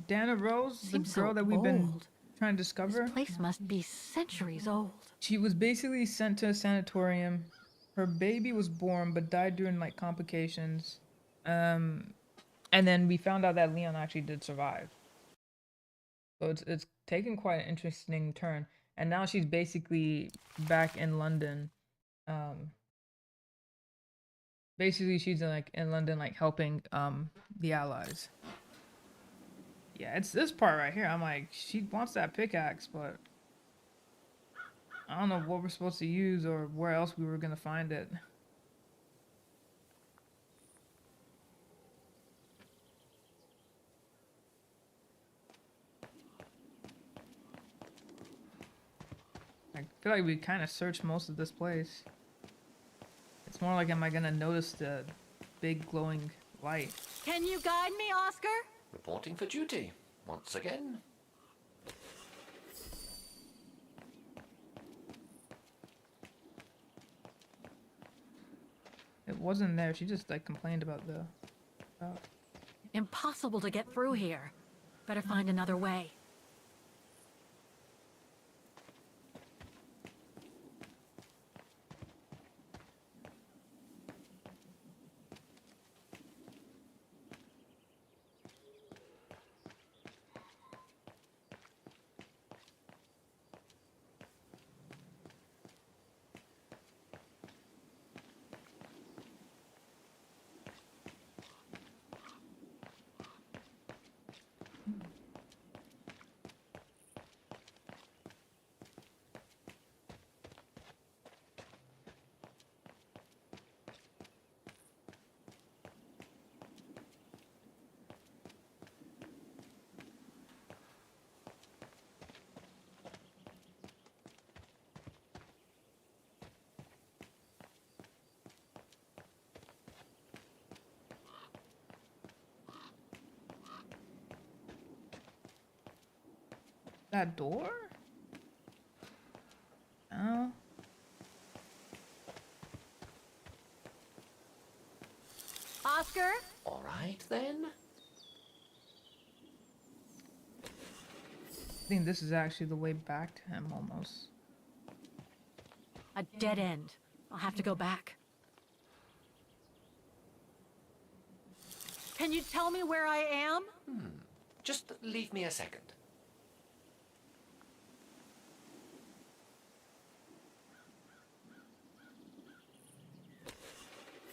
Dana Rose, Seems the girl so that we've been old. trying to discover, This place must be centuries old. she was basically sent to a sanatorium. Her baby was born but died during like complications. And then we found out that Leon actually did survive. So it's taken quite an interesting turn. And now she's basically back in London. Basically she's in London like helping the Allies. Yeah, it's this part right here. I'm like, she wants that pickaxe, but I don't know what we're supposed to use or where else we were gonna find it. I feel like we kind of searched most of this place. It's more like, am I gonna notice the big glowing light? Can you guide me, Oscar? Reporting for duty. Once again. It wasn't there. She just like complained about the. Impossible to get through here. Better find another way. That door? Oh. Oscar? All right then. I think this is actually the way back to him almost. A dead end. I'll have to go back. Can you tell me where I am? Just leave me a second.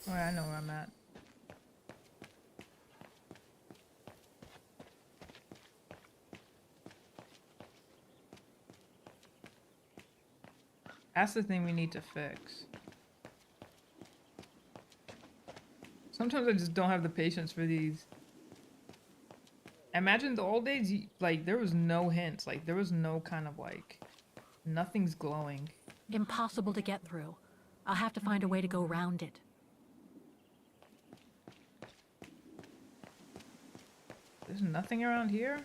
Alright, I know where I'm at. That's the thing we need to fix. Sometimes I just don't have the patience for these. Imagine the old days, like, there was no hints. Like, there was no kind of, like, nothing's glowing. Impossible to get through. I'll have to find a way to go around it. There's nothing around here?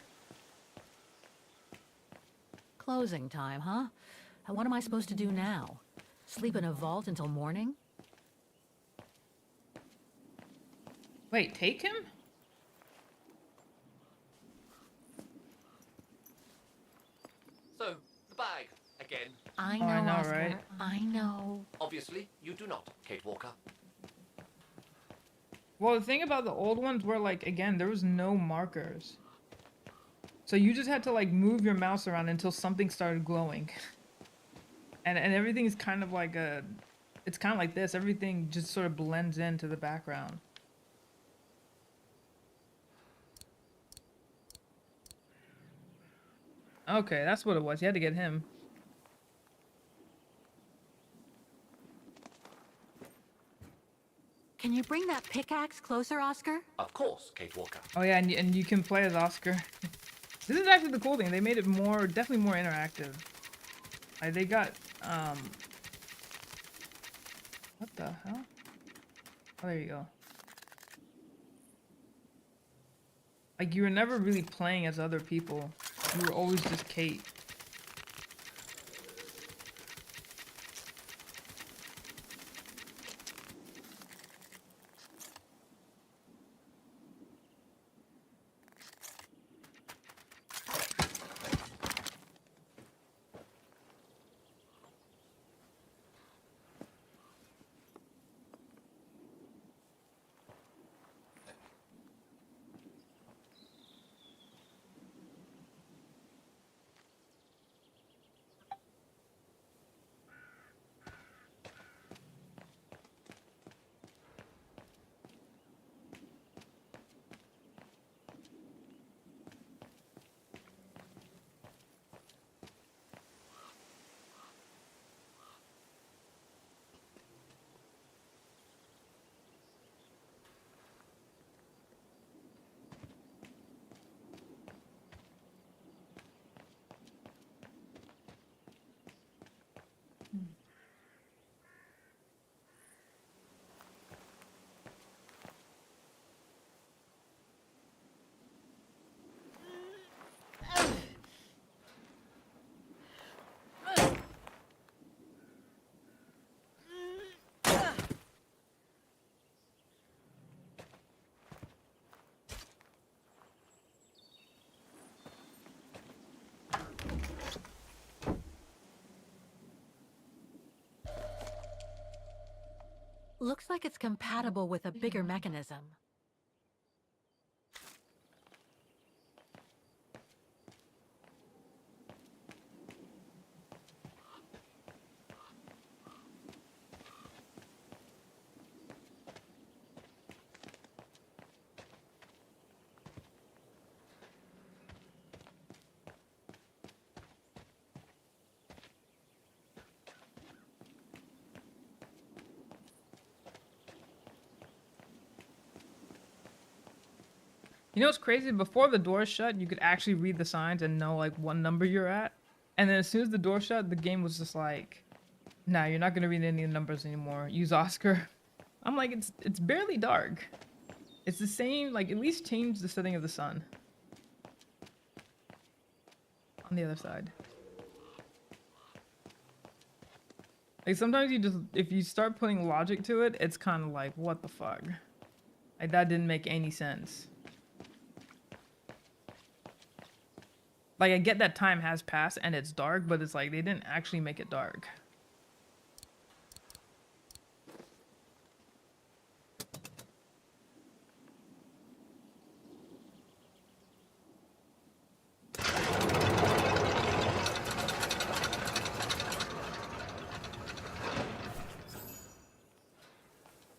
Closing time, huh? What am I supposed to do now? Sleep in a vault until morning? Wait, take him? So, the bag, again. I Oh, know, I know, Oscar. right? I know. Obviously, you do not, Kate Walker. Well, the thing about the old ones were, like, again, there was no markers. So you just had to like move your mouse around until something started glowing. And everything is kind of like it's kind of like this. Everything just sort of blends into the background. Okay, that's what it was. You had to get him. Can you bring that pickaxe closer, Oscar? Of course, Kate Walker. Oh yeah, and you can play as Oscar. This is actually the cool thing. They made it more, definitely more interactive. Like they got, what the hell? Oh, there you go. Like you were never really playing as other people. You were always just Kate. Looks like it's compatible with a bigger mechanism. You know what's crazy? Before the door shut, you could actually read the signs and know like what number you're at. And then as soon as the door shut, the game was just like, nah, you're not gonna read any of the numbers anymore. Use Oscar. I'm like, it's barely dark. It's the same, like at least change the setting of the sun. On the other side. Like sometimes you just, if you start putting logic to it, it's kind of like, what the fuck? Like that didn't make any sense. Like, I get that time has passed and it's dark, but it's like they didn't actually make it dark.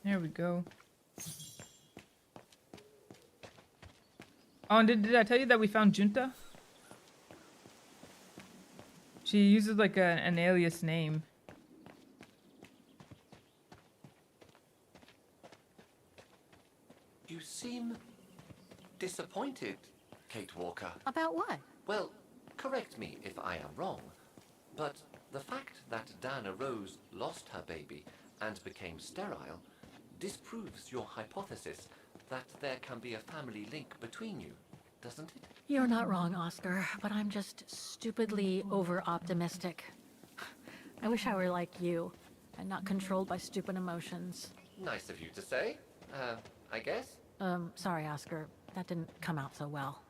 There we go. Oh, and did I tell you that we found Junta? She uses like an alias name. You seem disappointed, Kate Walker. About what? Well, correct me if I am wrong, but the fact that Dana Rose lost her baby and became sterile disproves your hypothesis that there can be a family link between you, doesn't it? You're not wrong, Oscar, but I'm just stupidly over-optimistic. I wish I were like you, and not controlled by stupid emotions. Nice of you to say, I guess. Sorry, Oscar. That didn't come out so well.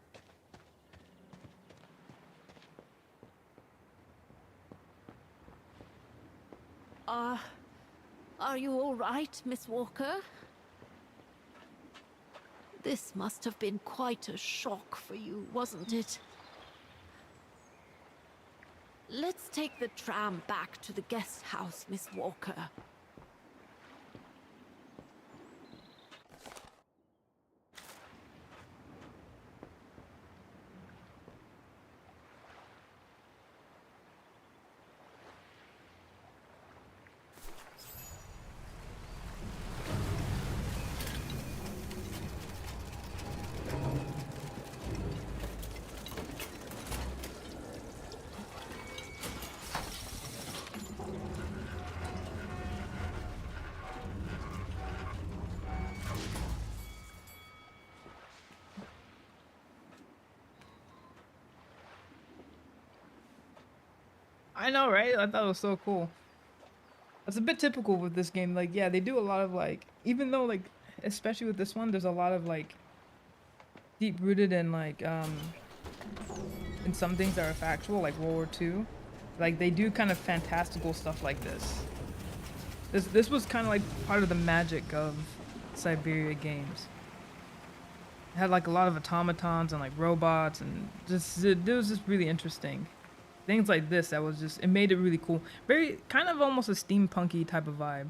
Are you all right, Miss Walker? This must have been quite a shock for you, wasn't it? Let's take the tram back to the guest house, Miss Walker. I know, right? I thought it was so cool. That's a bit typical with this game. Like, yeah, they do a lot of like, even though like, especially with this one, there's a lot of like deep rooted in like in some things that are factual, like World War II. Like they do kind of fantastical stuff like this. This was kind of like part of the magic of Syberia games. It had like a lot of automatons and like robots, and just it was just really interesting. Things like this that was just, it made it really cool. Very kind of almost a steampunky type of vibe.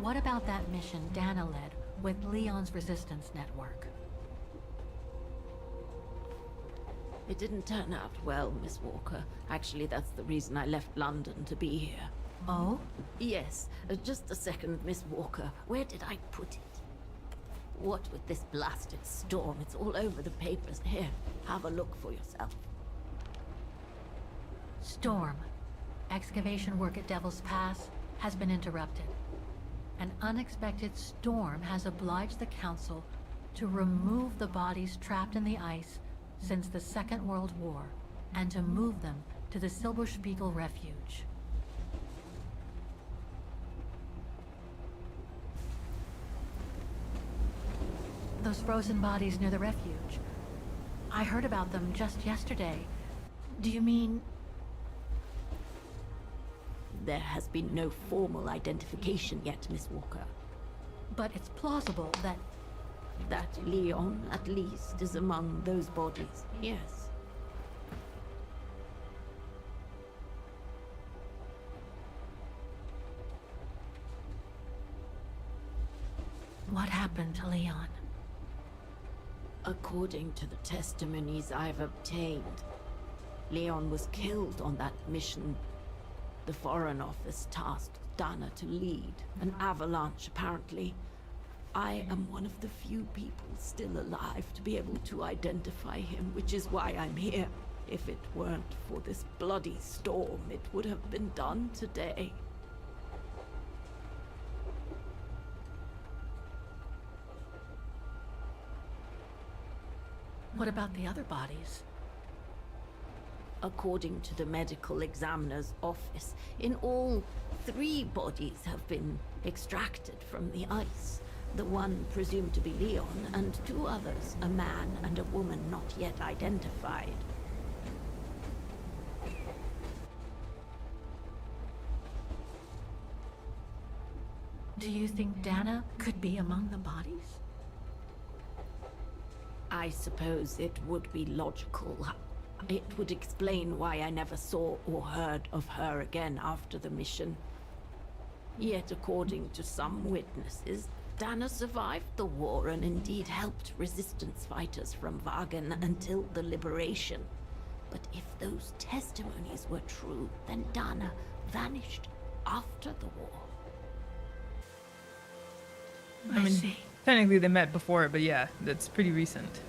What about that mission Dana led with Leon's resistance network? It didn't turn out well, Miss Walker. Actually, that's the reason I left London to be here. Oh? Yes, just a second, Miss Walker. Where did I put it? What with this blasted storm? It's all over the papers. Here, have a look for yourself. Storm. Excavation work at Devil's Pass has been interrupted. An unexpected storm has obliged the Council to remove the bodies trapped in the ice since the Second World War and to move them to the Silberspiegel Refuge. Those frozen bodies near the refuge. I heard about them just yesterday. Do you mean... There has been no formal identification yet, Miss Walker. But it's plausible that... That Leon, at least, is among those bodies, yes. What happened to Leon? According to the testimonies I've obtained, Leon was killed on that mission the Foreign Office tasked Dana to lead. An avalanche, apparently. I am one of the few people still alive to be able to identify him, which is why I'm here. If it weren't for this bloody storm, it would have been done today. What about the other bodies? According to the medical examiner's office, in all, 3 bodies have been extracted from the ice. The one presumed to be Leon, and 2 others, a man and a woman not yet identified. Do you think Dana could be among the bodies? I suppose it would be logical. It would explain why I never saw or heard of her again after the mission. Yet, according to some witnesses, Dana survived the war and indeed helped resistance fighters from Wagen until the liberation. But if those testimonies were true, then Dana vanished after the war. I see. Technically they met before it, but yeah, that's pretty recent.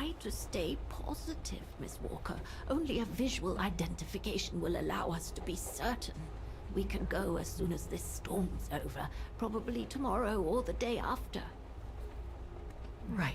Try to stay positive, Miss Walker. Only a visual identification will allow us to be certain. We can go as soon as this storm's over, probably tomorrow or the day after. Right.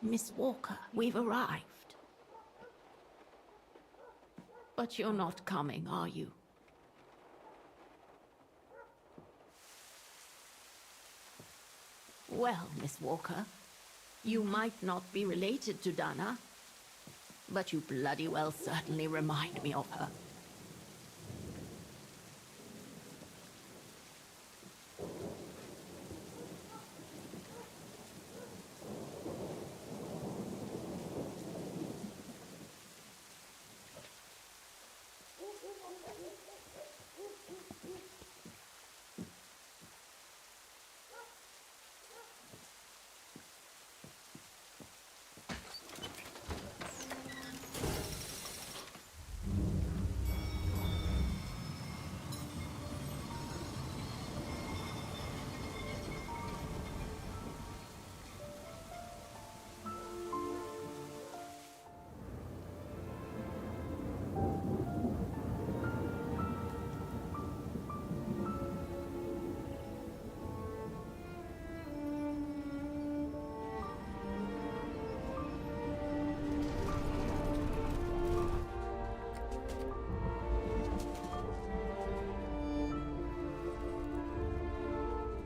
Miss Walker, we've arrived. But you're not coming, are you? Well, Miss Walker, you might not be related to Dana, but you bloody well certainly remind me of her.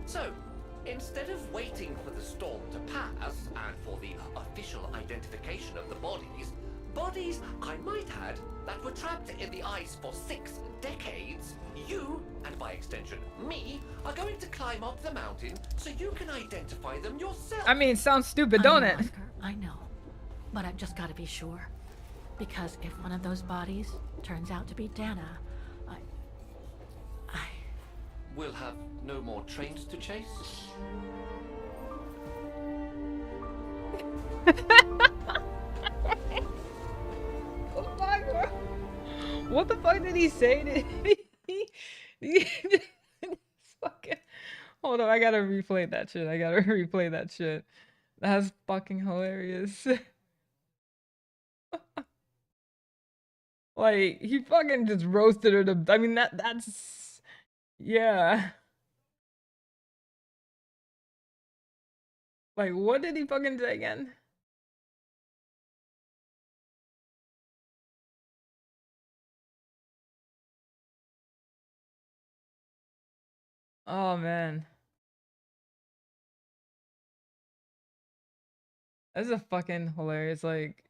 So, instead of waiting for the storm to pass and for the official identification of the bodies, I might add, that were trapped in the ice for 6 decades, you, and by extension me, are going to climb up the mountain so you can identify them yourself. I mean, it sounds stupid, don't it? I know. But I've just got to be sure. Because if one of those bodies turns out to be Dana, We'll have no more trains to chase? Oh my God. What the fuck did he say? Fucking... Hold on, I gotta replay that shit. That's fucking hilarious. Like, he fucking just roasted her to... I mean, that's... Yeah. Like, what did he fucking say again? Oh, man. That's a fucking hilarious, like...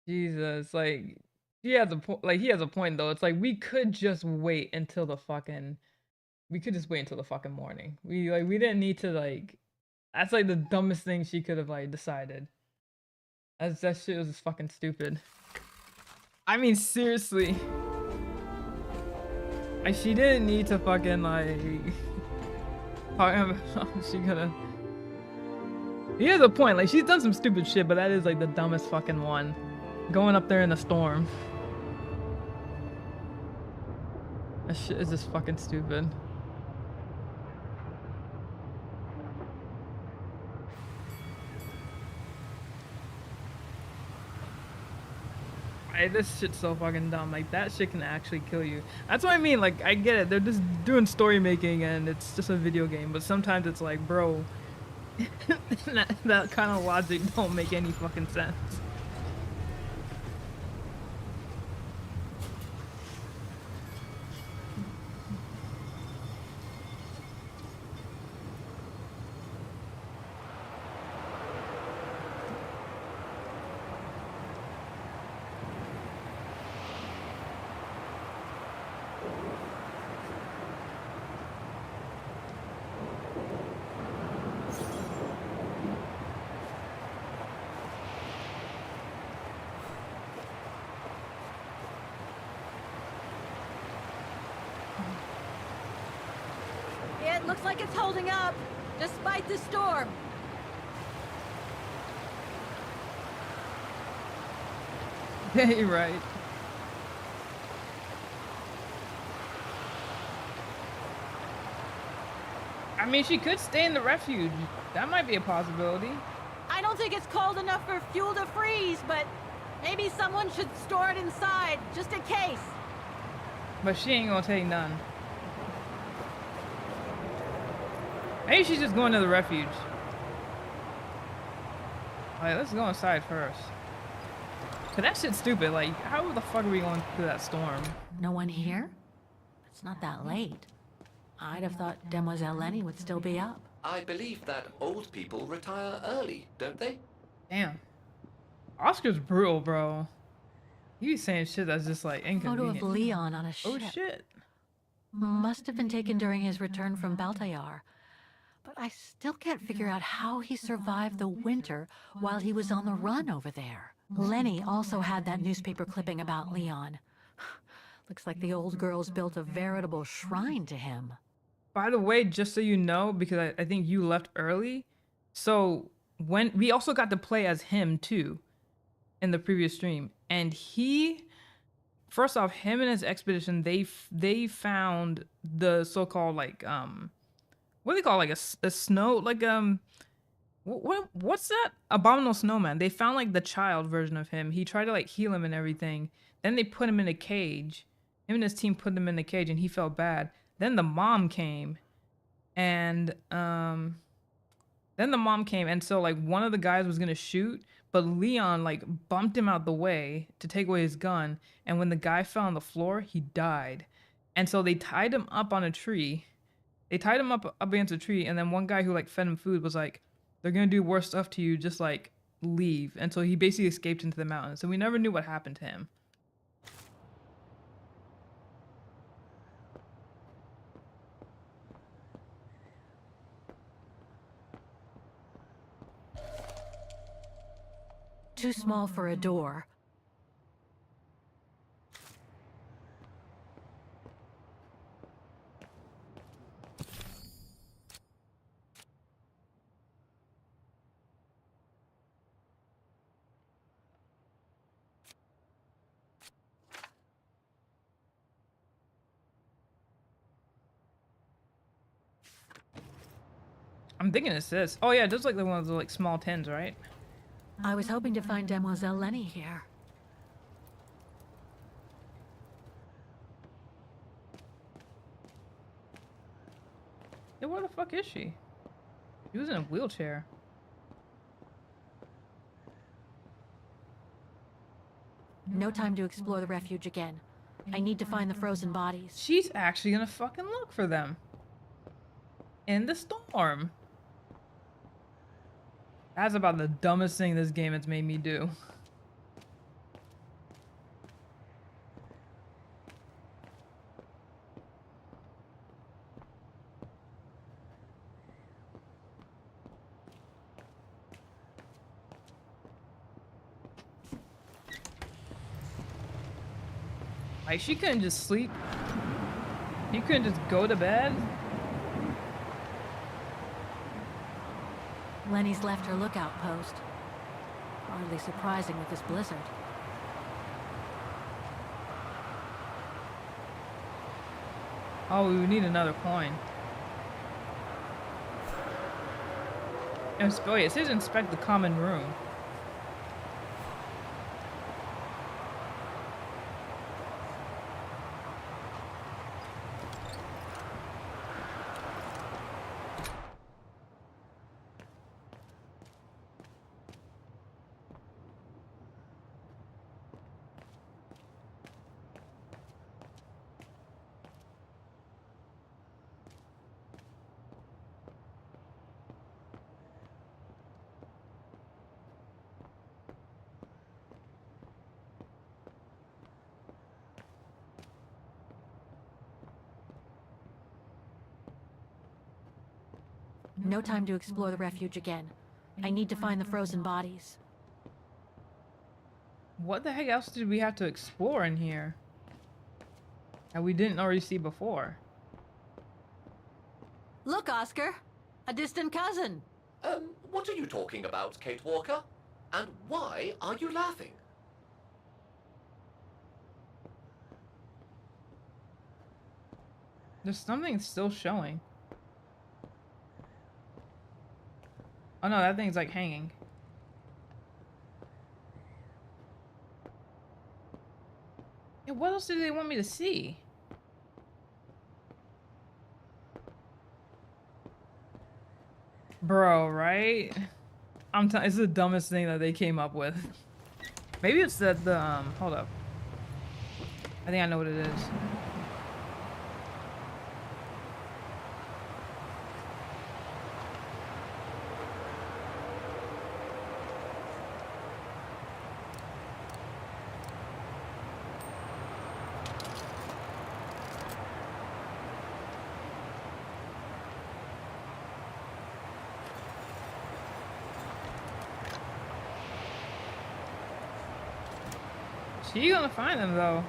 Jesus, like... He has a point, like, he has a point, though. It's like, we could just wait until the fucking... We could just wait until the fucking morning. We didn't need to, like... That's, like, the dumbest thing she could have, like, decided. That shit was just fucking stupid. I mean, seriously. Like, she didn't need to fucking, like... She could've... He has a point, like, she's done some stupid shit, but that is, like, the dumbest fucking one. Going up there in a storm. That shit is just fucking stupid. This shit's so fucking dumb. Like, that shit can actually kill you. That's what I mean. Like, I get it. They're just doing story making and it's just a video game. But sometimes it's like, bro, that kind of logic don't make any fucking sense. looks like it's holding up, despite the storm. Yeah, you're right. I mean, she could stay in the refuge. That might be a possibility. I don't think it's cold enough for fuel to freeze, but maybe someone should store it inside, just in case. But she ain't gonna take none. Maybe she's just going to the refuge. Alright, let's go inside first. Cause that shit's stupid. Like, how the fuck are we going through that storm? No one here? It's not that late. I'd have thought Demoiselle Lenny would still be up. I believe that old people retire early, don't they? Damn. Oscar's brutal, bro. He be saying shit that's just like Photo inconvenient. of Leon on a ship. Oh shit. Must have been taken during his return from Baltayar. But I still can't figure out how he survived the winter while he was on the run over there. Lenny also had that newspaper clipping about Leon. Looks like the old girls built a veritable shrine to him. By the way, just so you know, because I think you left early, so when we also got to play as him too in the previous stream, and he, first off, him and his expedition, they found the so-called like what do they call it? Like a snow, like what's that, abominable snowman. They found like the child version of him. He tried to like heal him and everything. Then they put him in a cage. Him and his team put him in a cage, and he felt bad. Then the mom came, and so like one of the guys was gonna shoot, but Leon like bumped him out the way to take away his gun, and when the guy fell on the floor, he died. And so they tied him up on a tree. They tied him up against a tree, and then one guy who like fed him food was like, "They're gonna do worse stuff to you, just like leave." And so he basically escaped into the mountains. So we never knew what happened to him. Too small for a door. I'm thinking it's this. Oh yeah, just like the one of the like small tins, right? I was hoping to find Demoiselle Lenny here. Yeah, where the fuck is she? She was in a wheelchair. No time to explore the refuge again. I need to find the frozen bodies. She's actually gonna fucking look for them. In the storm. That's about the dumbest thing this game has made me do. Like, she couldn't just sleep. You couldn't just go to bed. Lenny's left her lookout post. Hardly surprising with this blizzard. Oh, we would need another coin. Oh, it says inspect the common room. No time to explore the refuge again. I need to find the frozen bodies. What the heck else did we have to explore in here that we didn't already see before? Look, Oscar. A distant cousin. What are you talking about, Kate Walker? And why are you laughing? There's something still showing. Oh no, that thing's like hanging. Yeah, what else do they want me to see? Bro, right? It's the dumbest thing that they came up with. Maybe it's that hold up. I think I know what it is. She gonna find them though.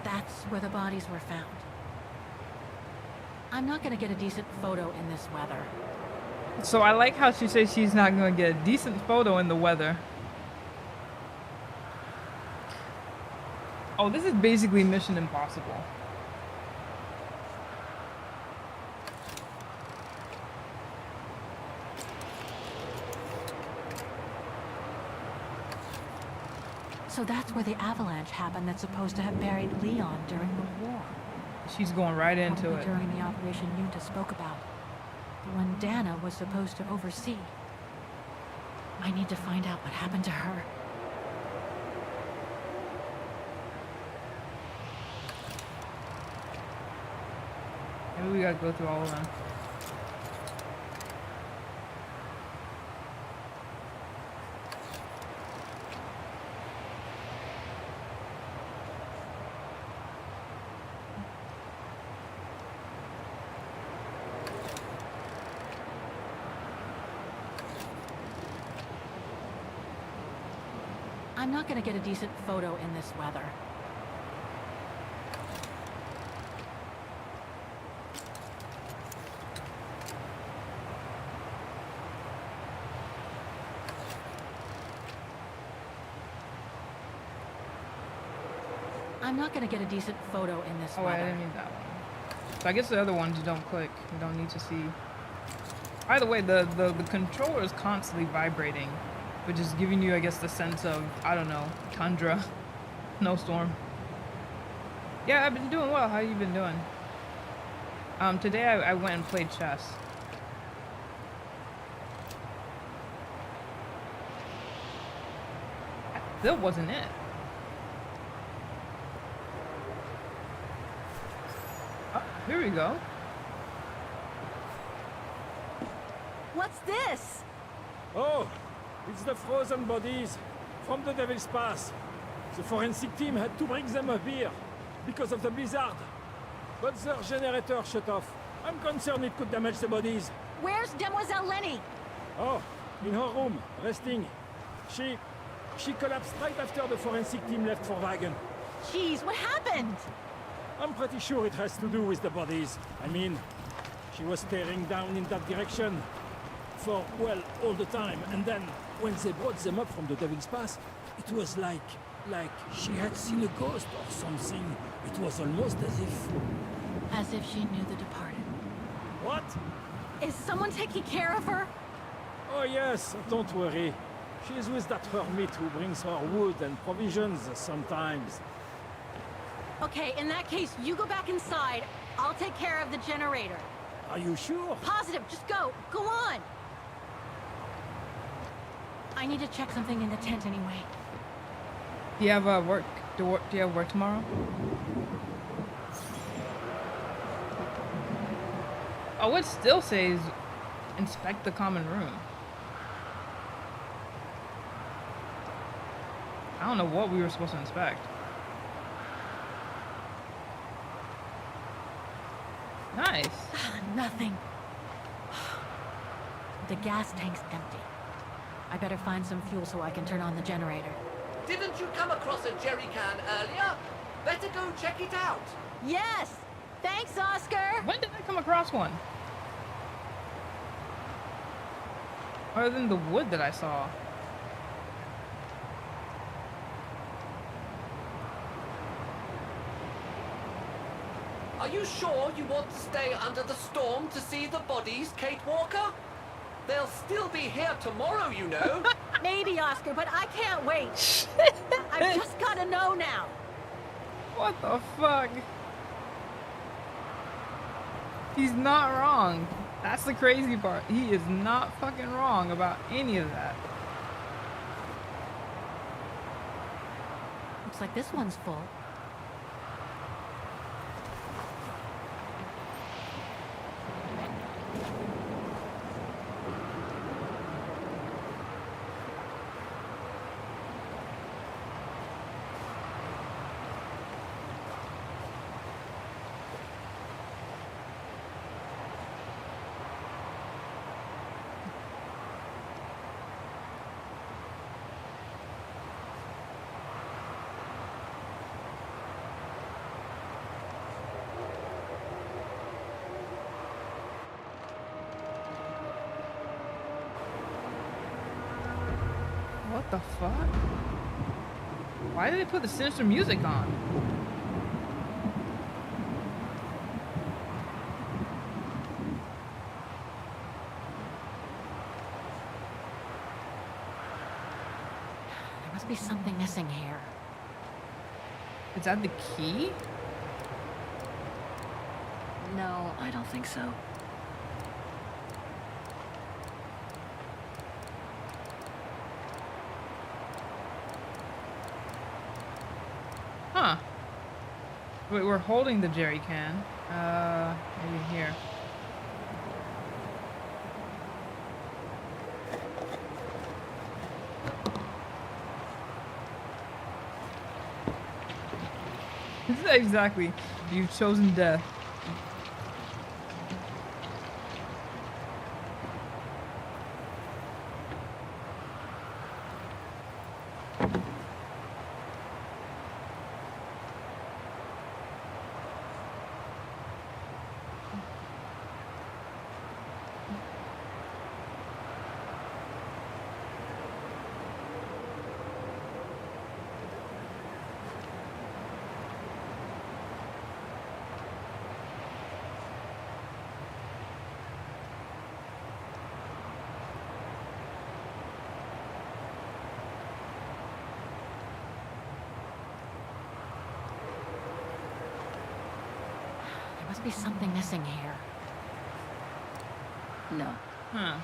That's where the bodies were found. I'm not gonna get a decent photo in this weather. So I like how she says she's not gonna get a decent photo in the weather. Oh, this is basically Mission Impossible. So that's where the avalanche happened that's supposed to have buried Leon during the war. She's going right into Probably it. during the operation Yunta spoke about. The one Dana was supposed to oversee. I need to find out what happened to her. Maybe we gotta go through all of them. I'm not gonna get a decent photo in this weather. I'm not gonna get a decent photo in this Oh wait, I weather. didn't mean that one. So I guess the other ones you don't click. You don't need to see. By the way, the controller is constantly vibrating, which is giving you, I guess, the sense of, I don't know, tundra, snowstorm. Yeah, I've been doing well. How you been doing? Today I went and played chess. That still wasn't it. Oh, here we go. What's this? Oh, it's the frozen bodies from the Devil's Pass. The forensic team had to bring them up here because of the blizzard. But their generator shut off. I'm concerned it could damage the bodies. Where's Demoiselle Lenny? Oh, in her room, resting. She collapsed right after the forensic team left for Wagen. Jeez, what happened? I'm pretty sure it has to do with the bodies. I mean, she was staring down in that direction for, well, all the time. And then, when they brought them up from the Devil's Pass, it was like she had seen a ghost or something. It was almost as if... As if she knew the departed. What? Is someone taking care of her? Oh yes, don't worry. She's with that hermit who brings her wood and provisions sometimes. Okay, in that case, you go back inside. I'll take care of the generator. Are you sure? Positive, just go. Go on. I need to check something in the tent anyway. Do you have work? Do you have work tomorrow? Oh, it still says inspect the common room. I don't know what we were supposed to inspect. Nice. Nothing. The gas tank's empty. I better find some fuel so I can turn on the generator. Didn't you come across a jerry can earlier? Better go check it out. Yes! Thanks, Oscar! When did I come across one? Other than the wood that I saw. Are you sure you want to stay under the storm to see the bodies, Kate Walker? They'll still be here tomorrow, you know. Maybe, Oscar, but I can't wait. I've just gotta know now. What the fuck? He's not wrong. That's the crazy part. He is not fucking wrong about any of that. Looks like this one's full. What the fuck? Why did they put the sinister music on? There must be something missing here. Is that the key? No, I don't think so. Huh. Wait, we're holding the jerry can. Maybe here. Exactly. You've chosen death. There must be something missing here. No. Huh.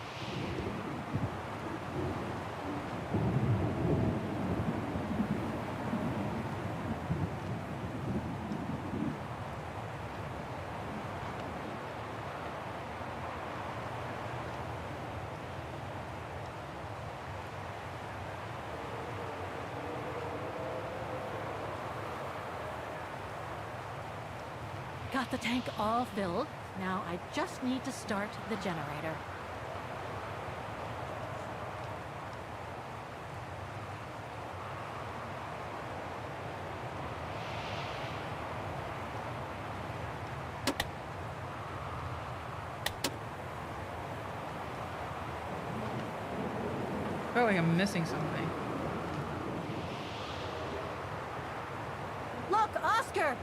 Got the tank all filled. Now I just need to start the generator. I feel like I'm missing something. Look, Oscar!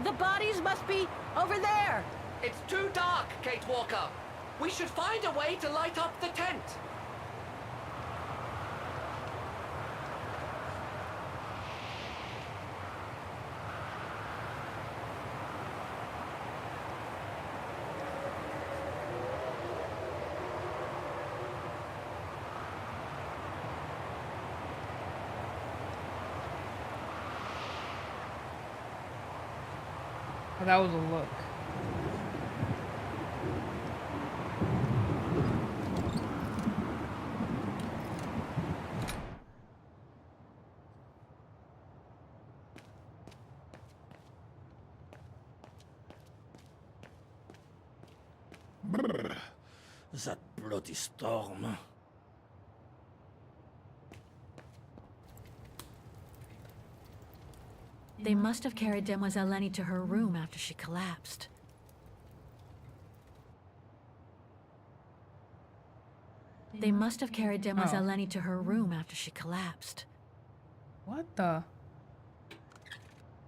The bodies must be over there! It's too dark, Kate Walker. We should find a way to light up the tent. Oh, that was a look. Brrr. That bloody storm. They must have carried Demoiselle Lenny to her room after she collapsed. They must have carried Demoiselle Oh. Lenny to her room after she collapsed. What the?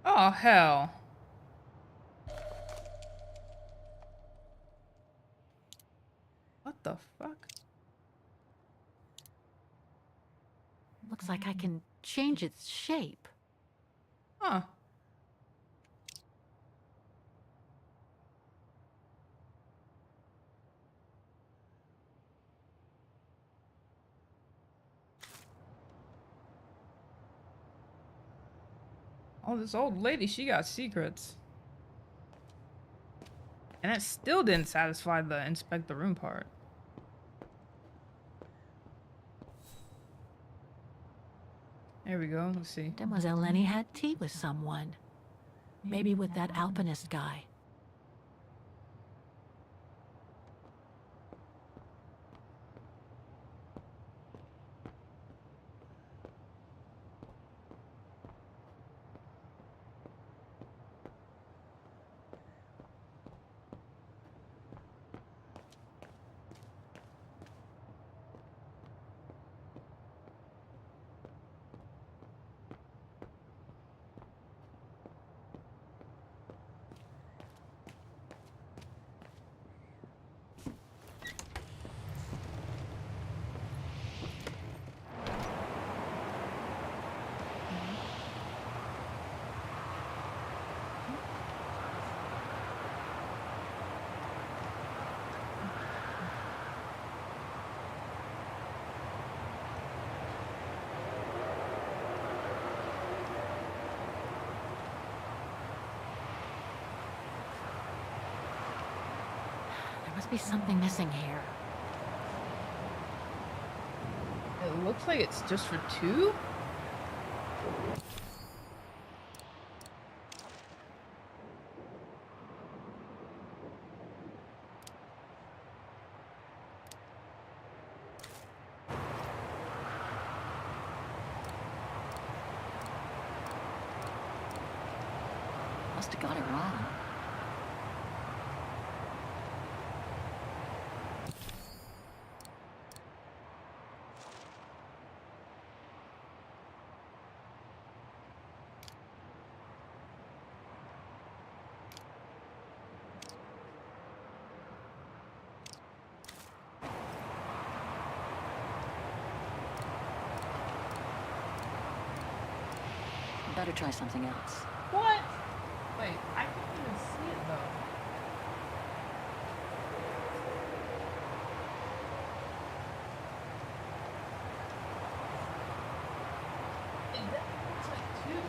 Oh, hell. What the fuck? Looks like I can change its shape. Huh. Oh, this old lady, she got secrets. And that still didn't satisfy the inspect the room part. There we go. Let's see. Demoiselle Lenny had tea with someone. Maybe with that alpinist guy. There must be something missing here. It looks like it's just for two? Must have got it wrong. Better try something else. What? Wait, I can't even see it though. That looks like two.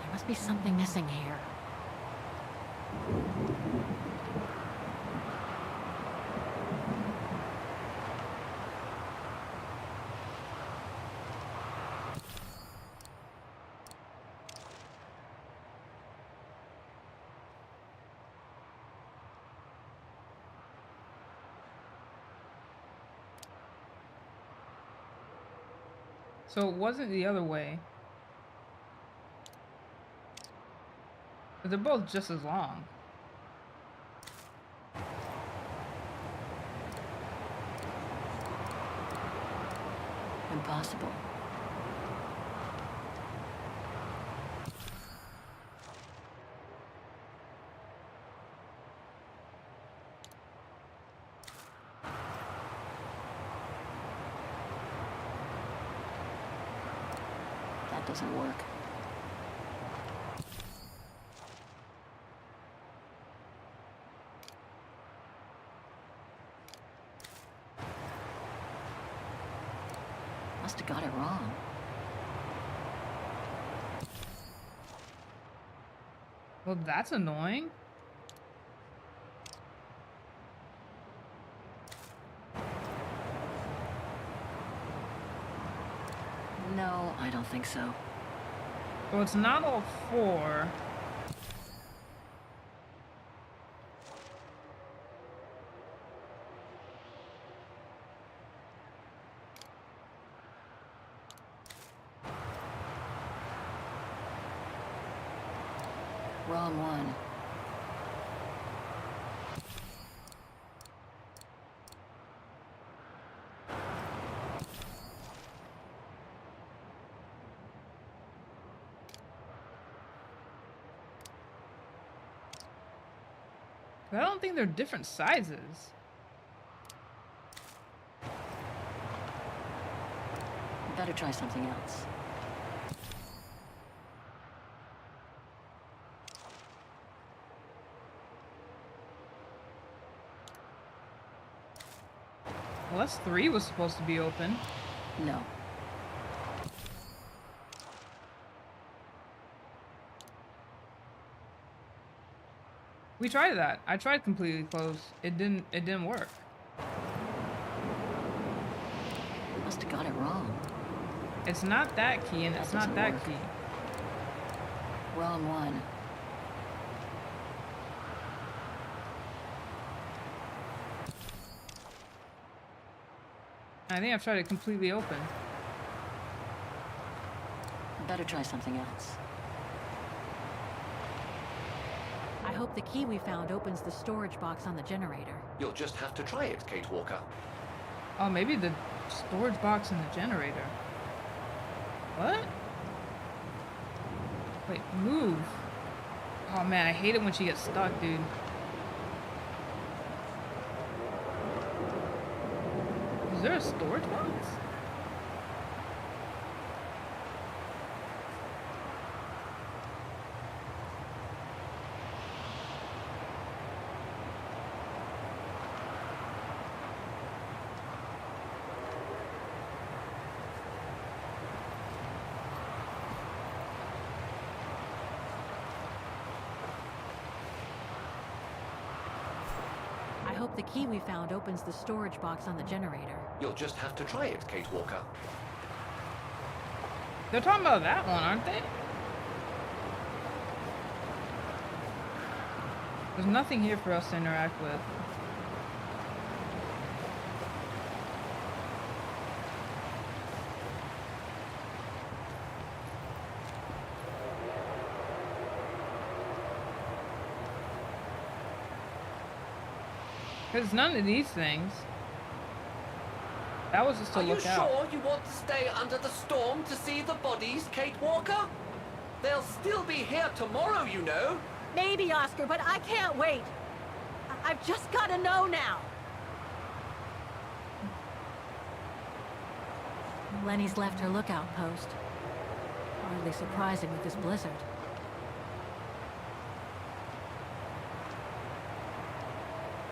There must be something missing here. So it wasn't the other way. But they're both just as long. Impossible. That doesn't work. Must have got it wrong. Well, that's annoying. No, I don't think so. So it's not all four. Wrong one. I don't think they're different sizes. Better try something else. Well, S3 was supposed to be open. No. We tried that. I tried completely closed. It didn't work. Must have got it wrong. It's not that key and That it's not doesn't that work. key. Wrong one. I think I've tried it completely open. Better try something else. I hope the key we found opens the storage box on the generator. You'll just have to try it, Kate Walker. Oh, maybe the storage box in the generator. What? Wait, move. Oh man, I hate it when she gets stuck, dude. Is there a storage box? I hope the key we found opens the storage box on the generator. You'll just have to try it, Kate Walker. They're talking about that one, aren't they? There's nothing here for us to interact with. Because none of these things. That was just to Are you look out. sure you want to stay under the storm to see the bodies, Kate Walker? They'll still be here tomorrow, you know. Maybe, Oscar, but I can't wait. I've just got to know now. Lenny's left her lookout post. Hardly surprising with this blizzard.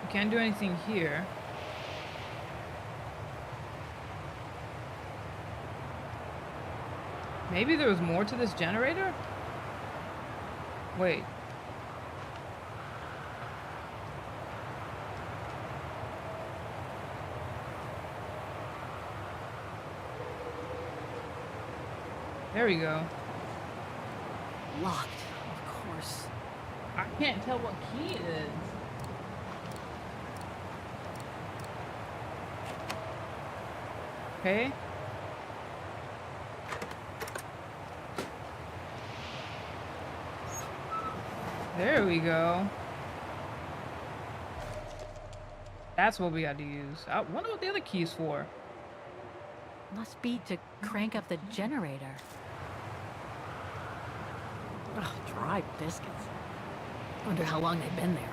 We can't do anything here. Maybe there was more to this generator? Wait. There we go. Locked, of course. I can't tell what key it is. Okay. There we go. That's what we got to use. I wonder what the other key's for. Must be to crank up the generator. Ugh, dry biscuits. Wonder how long they've been there.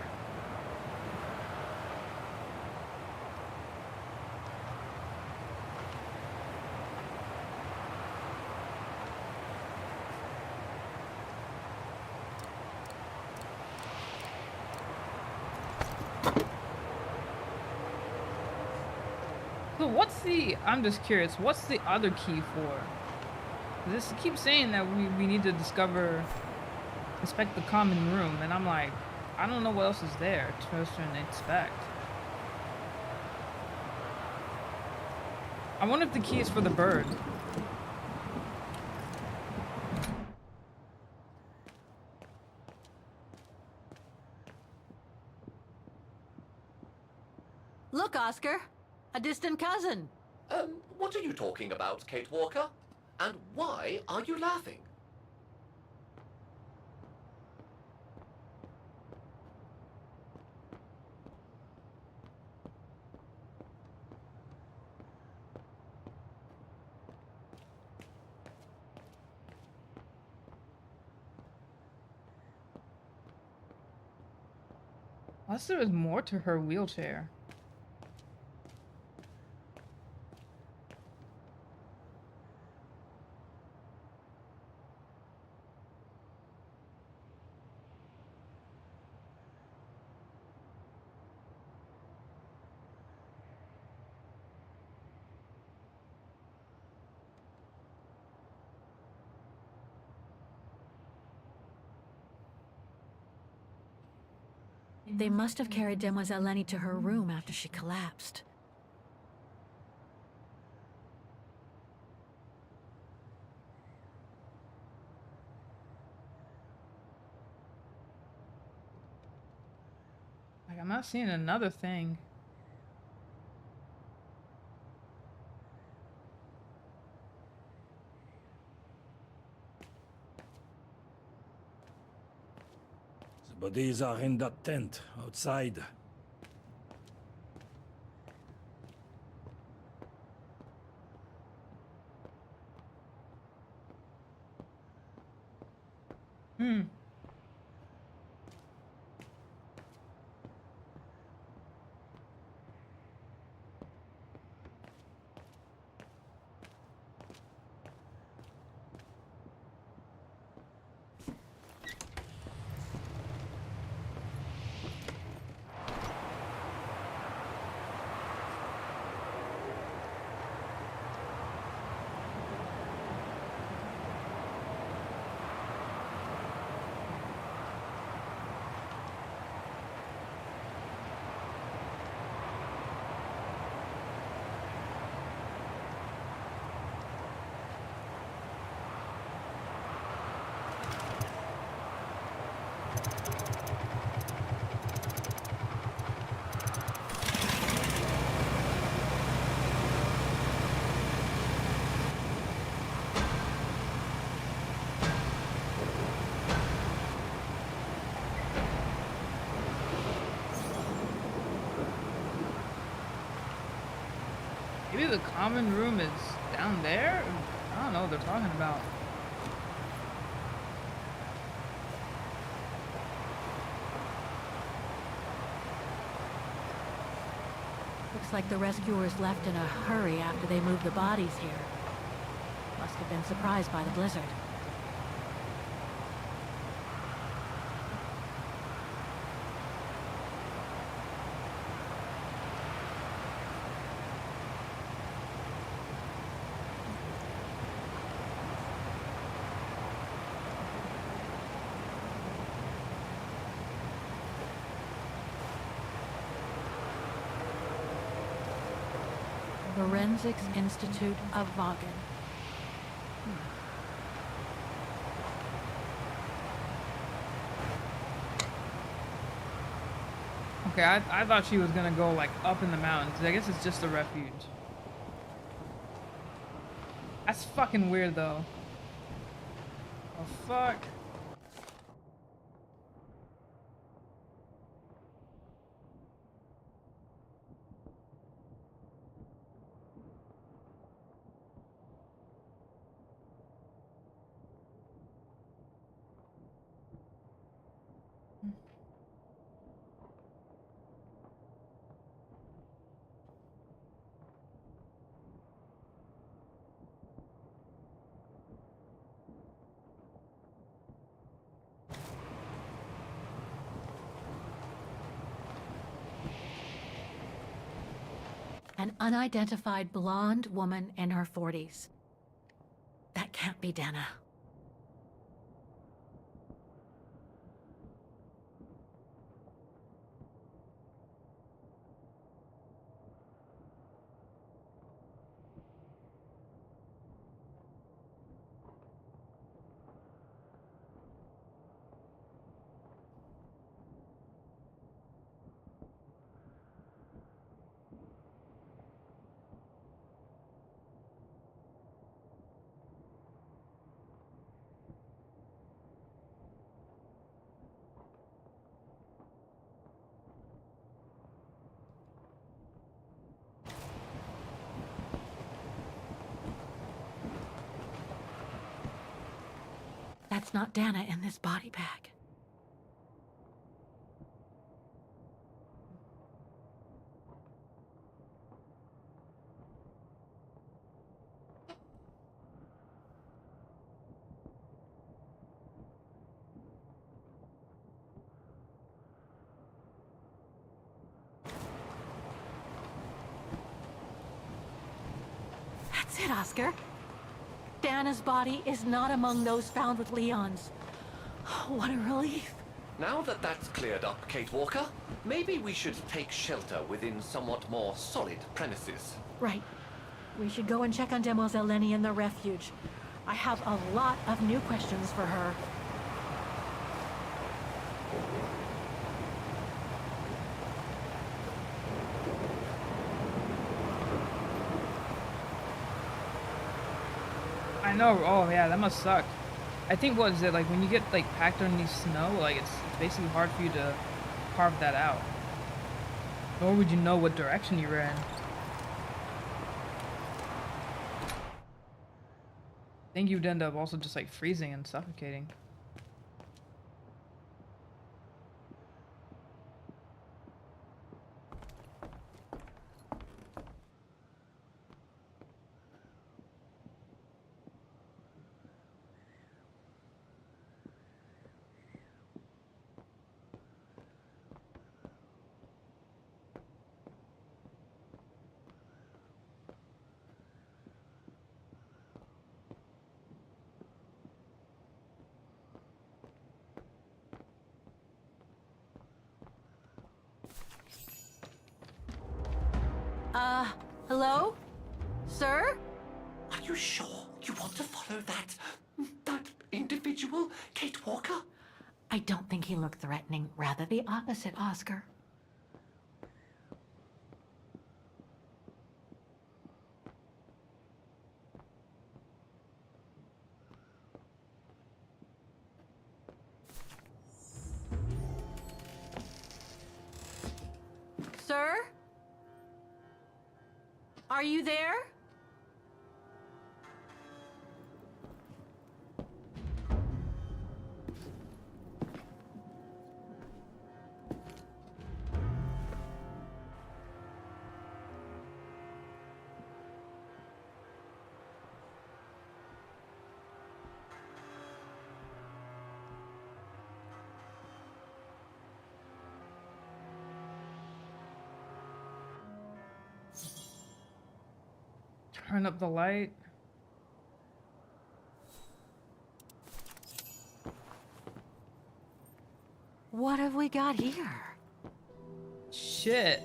So what's the, I'm just curious, what's the other key for? This keeps saying that we need to inspect the common room, and I'm like, I don't know what else is there to inspect. I wonder if the key is for the bird. Look, Oscar! A distant cousin! What are you talking about, Kate Walker? And why are you laughing? Unless there was more to her wheelchair. They must have carried Demoiselle Lenny to her room after she collapsed. Like, I'm not seeing another thing. The bodies are in that tent outside. Hmm. Maybe the common room is down there? I don't know what they're talking about. Looks like the rescuers left in a hurry after they moved the bodies here. Must have been surprised by the blizzard. Forensics Institute of Vaughan. Okay, I thought she was gonna go like up in the mountains. I guess it's just a refuge. That's fucking weird though. Oh fuck. An unidentified blonde woman in her 40s. That can't be Dana. That's not Dana in this body bag. That's it, Oscar. Dana's body is not among those found with Leon's. What a relief. Now that that's cleared up, Kate Walker, maybe we should take shelter within somewhat more solid premises. Right. We should go and check on Demoiselle Lenny in the refuge. I have a lot of new questions for her. I know. Oh yeah, that must suck. I think what is it like when you get like packed underneath snow? Like it's basically hard for you to carve that out. Nor would you know what direction you were in. I think you'd end up also just like freezing and suffocating. Hello? Sir? Are you sure you want to follow that individual, Kate Walker? I don't think he looked threatening. Rather the opposite, Oscar. Sir? Are you there? Turn up the light. What have we got here? Shit.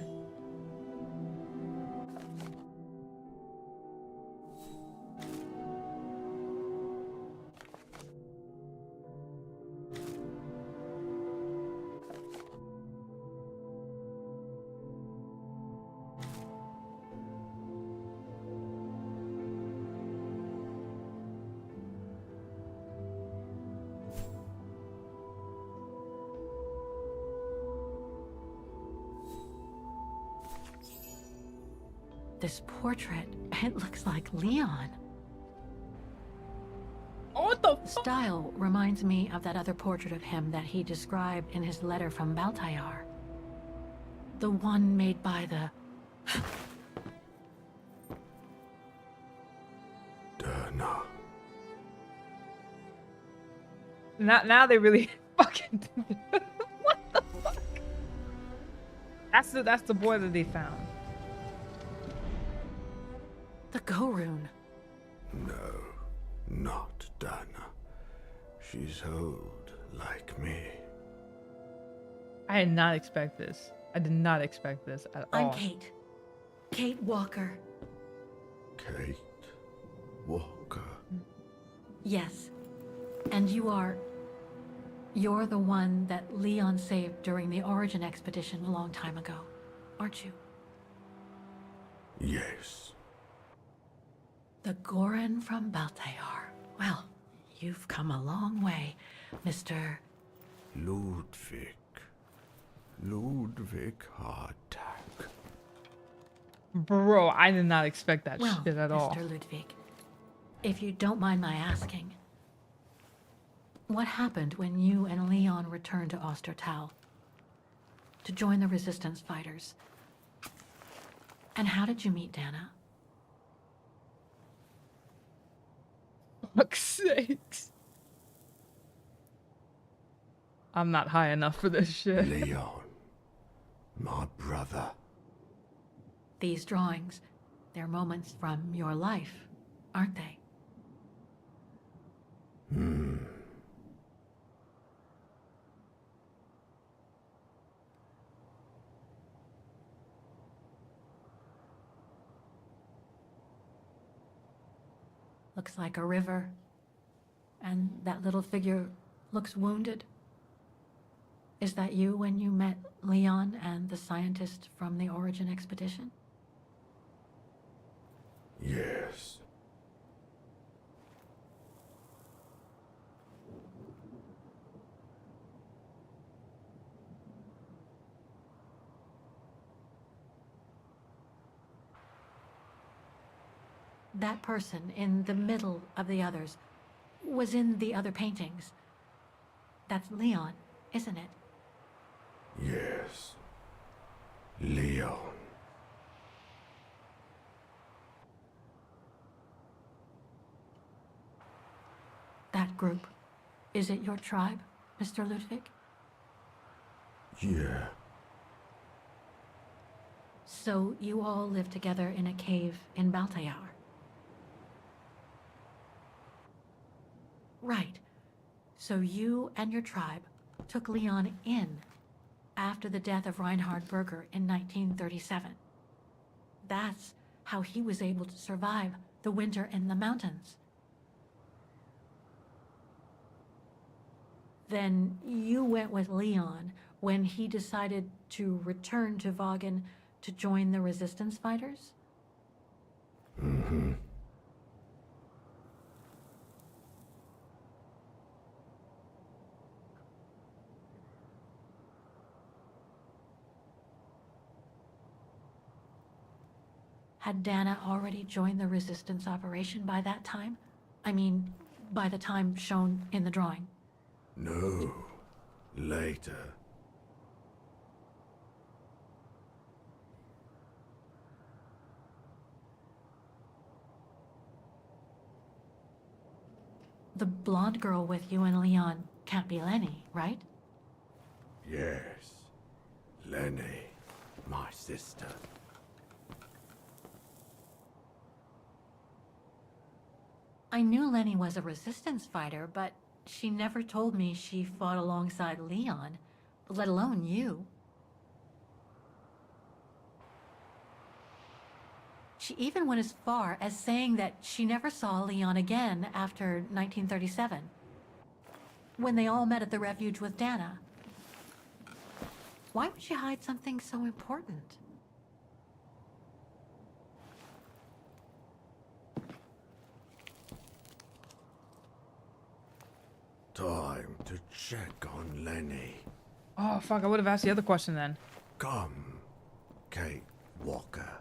This portrait, it looks like Leon. Oh, what the The style reminds me of that other portrait of him that he described in his letter from Baltayar. The one made by the... Dana. Now they really fucking what the fuck? That's the boy that they found. the Go-Rune. No, not Dana. She's old like me. I did not expect this. I did not expect this at all. I'm Kate. Kate Walker. Kate Walker. Yes. And you're the one that Leon saved during the Origin expedition a long time ago, aren't you? Yes. The Goran from Baltayar. Well, you've come a long way, Mr. Ludwig. Ludwig Hardtack. Bro, I did not expect that Well, shit at all. Mr. Ludwig, if you don't mind my asking, What happened when you and Leon returned to Ostertal to join the resistance fighters? And how did you meet Dana? Fuck's sakes. I'm not high enough for this shit. Leon, my brother. These drawings, they're moments from your life, aren't they? Looks like a river. And that little figure looks wounded. Is that you when you met Leon and the scientist from the Origin expedition? Yes. That person in the middle of the others was in the other paintings. That's Leon, isn't it? Yes. Leon. That group. Is it your tribe, Mr. Ludwig? Yeah. So you all live together in a cave in Baltayar? Right. So you and your tribe took Leon in after the death of Reinhard Berger in 1937. That's how he was able to survive the winter in the mountains. Then you went with Leon when he decided to return to Vaughan to join the resistance fighters? Mm-hmm. Had Dana already joined the resistance operation by that time? I mean, by the time shown in the drawing. No. Later. The blonde girl with you and Leon can't be Lenny, right? Yes. Lenny. My sister. I knew Lenny was a resistance fighter, but she never told me she fought alongside Leon, let alone you. She even went as far as saying that she never saw Leon again after 1937, when they all met at the refuge with Dana. Why would she hide something so important? Time to check on Lenny. Oh, fuck, I would have asked the other question then. Come, Kate Walker.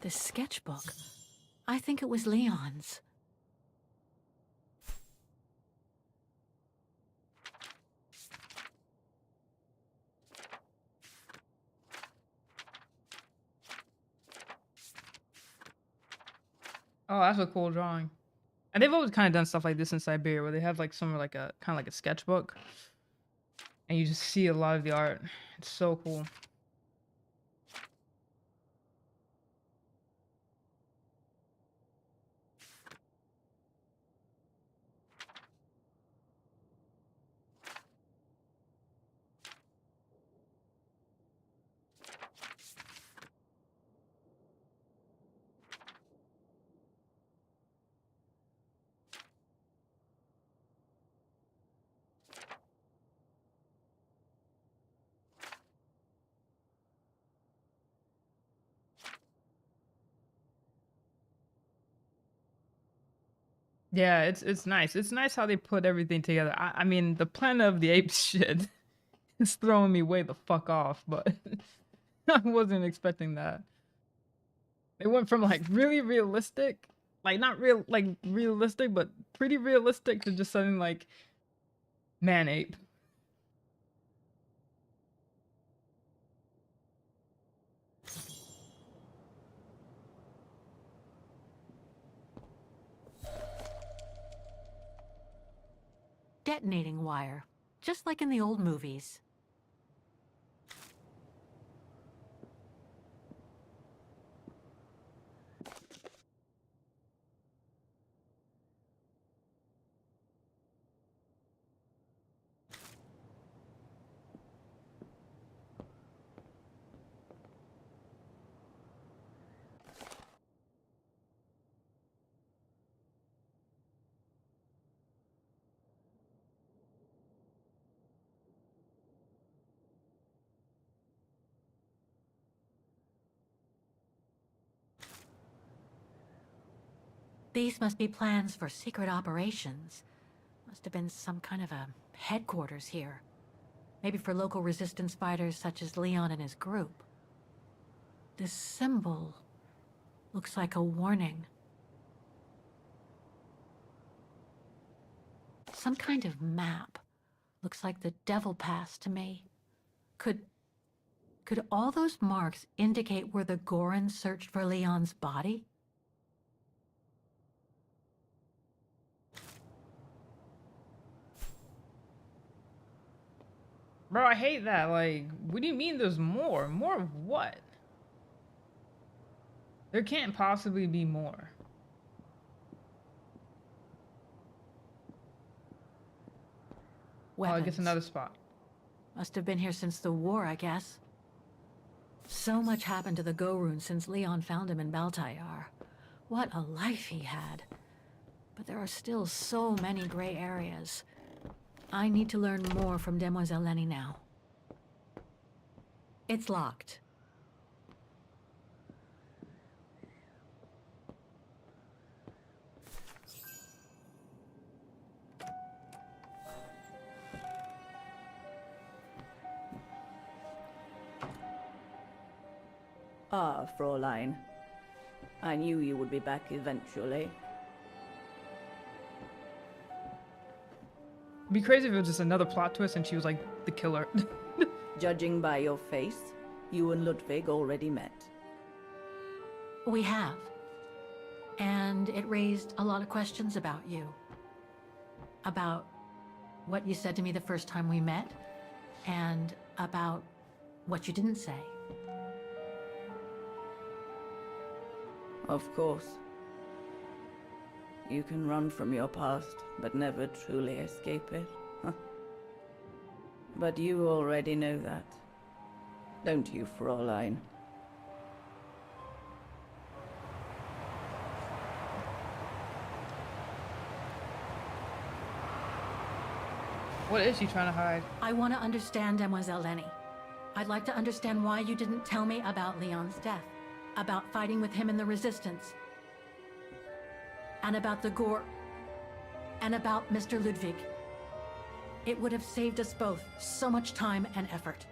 This sketchbook. I think it was Leon's. Oh, that's a cool drawing. And they've always kind of done stuff like this in Syberia, where they have like some like a kind of like a sketchbook, and you just see a lot of the art. It's so cool. Yeah, it's nice. It's nice how they put everything together. I mean, the Planet of the Apes shit is throwing me way the fuck off, but I wasn't expecting that. It went from like really realistic, like not real, like realistic, but pretty realistic to just something like man ape. Detonating wire, just like in the old movies. These must be plans for secret operations. Must have been some kind of a headquarters here. Maybe for local resistance fighters such as Leon and his group. This symbol looks like a warning. Some kind of map. Looks like the Devil Pass to me. Could all those marks indicate where the Gorons searched for Leon's body? Bro, I hate that. Like, what do you mean there's more? More of what? There can't possibly be more. Weapons. Oh, I guess another spot. Must have been here since the war, I guess. So much happened to the Gorun since Leon found him in Baltayar. What a life he had. But there are still so many gray areas. I need to learn more from Demoiselle Lenny now. It's locked. Ah, Fräulein. I knew you would be back eventually. It'd be crazy if it was just another plot twist and she was like the killer. Judging by your face, you and Ludwig already met. We have. And it raised a lot of questions about you. About what you said to me the first time we met, and about what you didn't say. Of course. You can run from your past, but never truly escape it. Huh. But you already know that. Don't you, Fräulein? What is she trying to hide? I want to understand Demoiselle Lenny. I'd like to understand why you didn't tell me about Leon's death, about fighting with him in the Resistance, and about the Gore, and about Mr. Ludwig. It would have saved us both so much time and effort.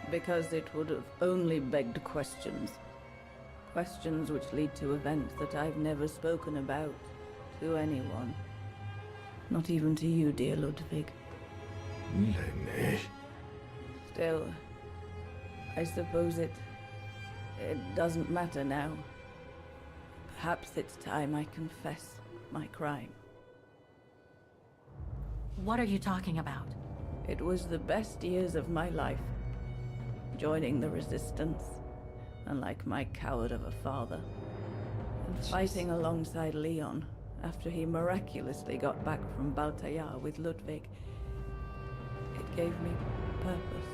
Because it would have only begged questions. Questions which lead to events that I've never spoken about to anyone. Not even to you, dear Ludwig. Lenny. Still, I suppose it doesn't matter now. Perhaps it's time I confess my crime. What are you talking about? It was the best years of my life. Joining the Resistance, unlike my coward of a father. And fighting alongside Leon after he miraculously got back from Baltayar with Ludwig. It gave me purpose.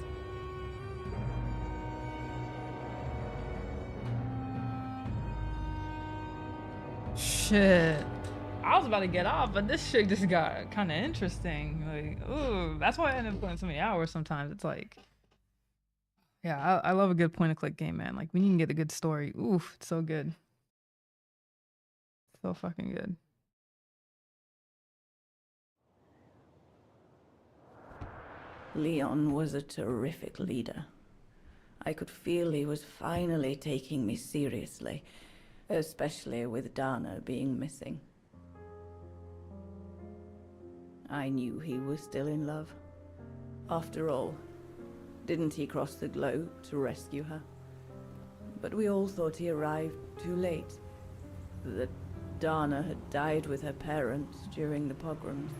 Shit. I was about to get off, but this shit just got kind of interesting. Like, ooh, that's why I end up playing so many hours sometimes. It's like, yeah, I love a good point and click game, man. Like, when you can get a good story, oof, it's so good. So fucking good. Leon was a terrific leader. I could feel he was finally taking me seriously, especially with Dana being missing. I knew he was still in love. After all, didn't he cross the globe to rescue her? But we all thought he arrived too late. That Dana had died with her parents during the pogroms.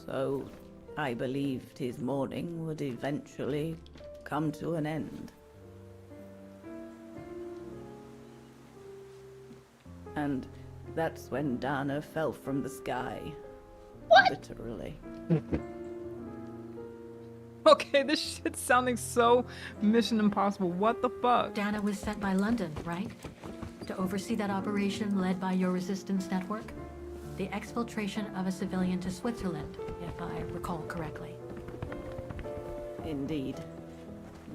So, I believed his mourning would eventually come to an end. And that's when Dana fell from the sky. What? Literally. Okay, this shit's sounding so Mission Impossible. What the fuck? Dana was sent by London, right? To oversee that operation led by your resistance network? The exfiltration of a civilian to Switzerland, if I recall correctly. Indeed.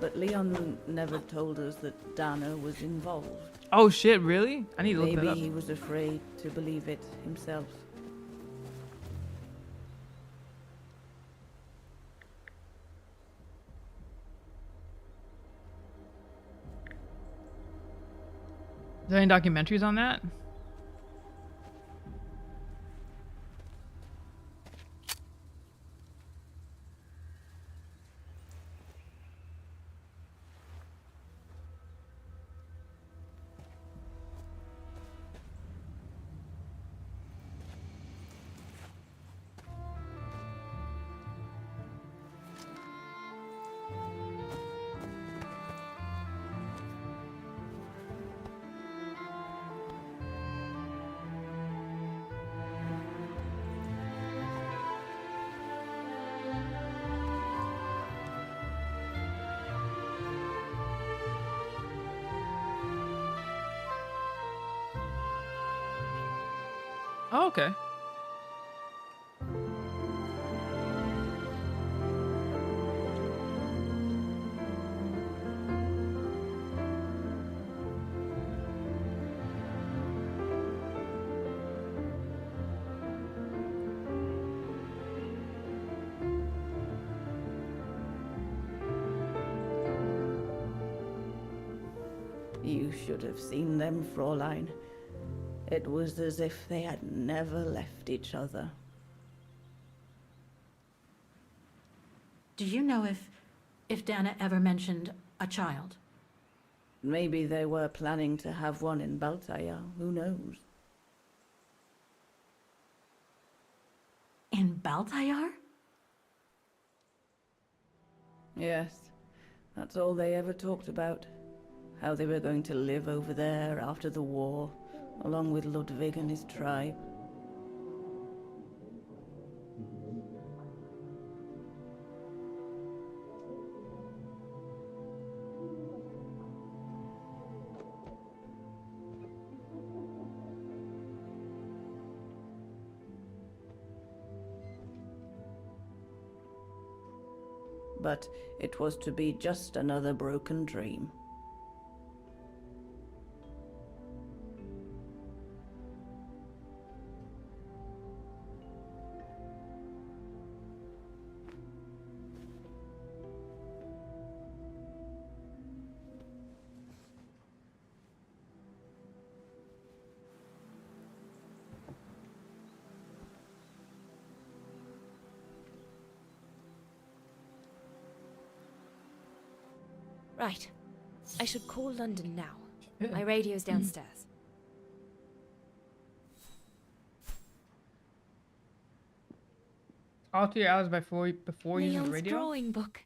But Leon never told us that Dana was involved. Oh shit, really? I need to look that Maybe up. he was afraid to believe it himself. Is there any documentaries on that? Oh, okay. You should have seen them, Fräulein. It was as if they had never left each other. Do you know if Dana ever mentioned a child? Maybe they were planning to have one in Baltaya, who knows? In Baltayar? Yes, that's all they ever talked about. How they were going to live over there after the war, along with Ludwig and his tribe. But it was to be just another broken dream. Right. I should call London now. My radio's downstairs. All 3 hours before using the Leon's radio? drawing book.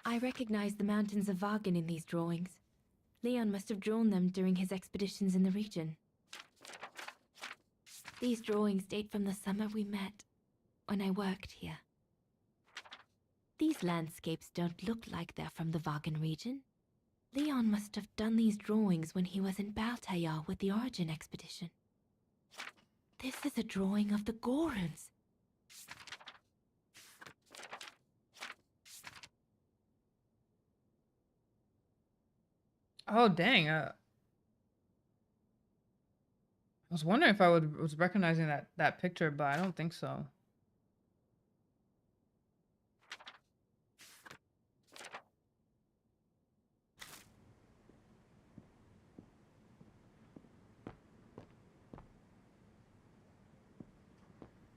I recognize the mountains of Wagen in these drawings. Leon must have drawn them during his expeditions in the region. These drawings date from the summer we met, when I worked here. These landscapes don't look like they're from the Wagen region. Leon must have done these drawings when he was in Baltayar with the Origin expedition. This is a drawing of the Gorons. Oh dang! I was wondering if I was recognizing that picture, but I don't think so.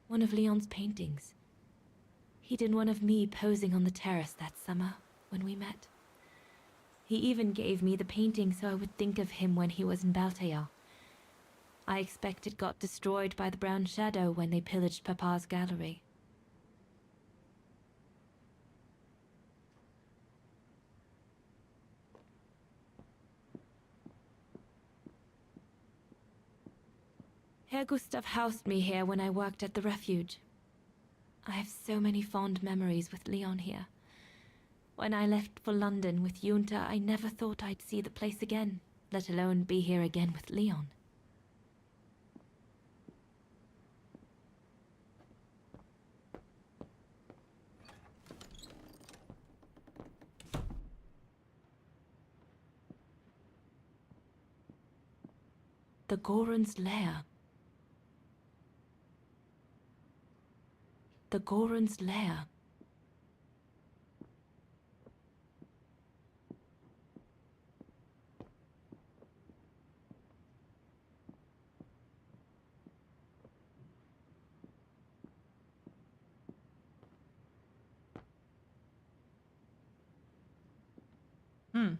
One of Leon's paintings. He did one of me posing on the terrace that summer when we met. He even gave me the painting so I would think of him when he was in Baltair. I expect it got destroyed by the Brown Shadow when they pillaged Papa's gallery. Herr Gustav housed me here when I worked at the refuge. I have so many fond memories with Leon here. When I left for London with Junta, I never thought I'd see the place again, let alone be here again with Leon. The Goron's lair. The Goron's lair. Hmm.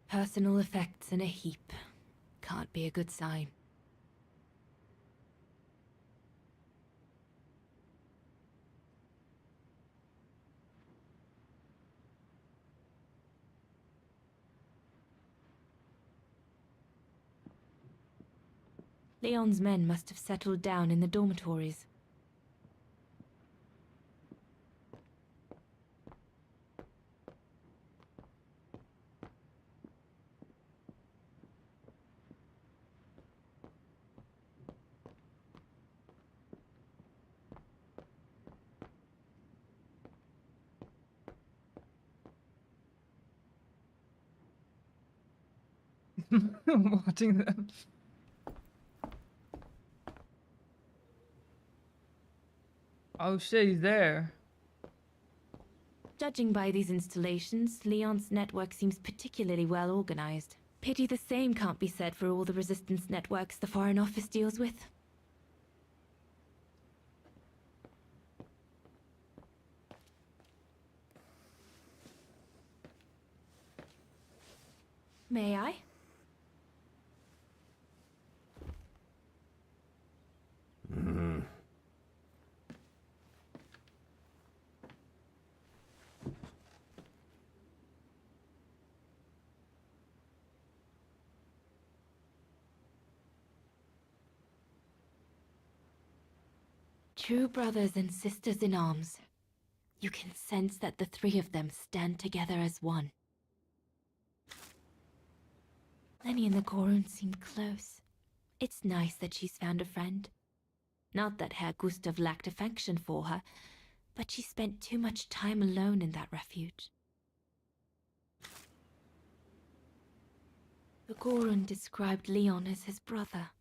Personal effects in a heap. Can't be a good sign. Leon's men must have settled down in the dormitories. I'm watching them. Oh shit, he's there. Judging by these installations, Leon's network seems particularly well organized. Pity the same can't be said for all the resistance networks the Foreign Office deals with. May I? True brothers and sisters in arms. You can sense that the three of them stand together as one. Lenny and the Gorun seemed close. It's nice that she's found a friend. Not that Herr Gustav lacked affection for her, but she spent too much time alone in that refuge. The Gorun described Leon as his brother.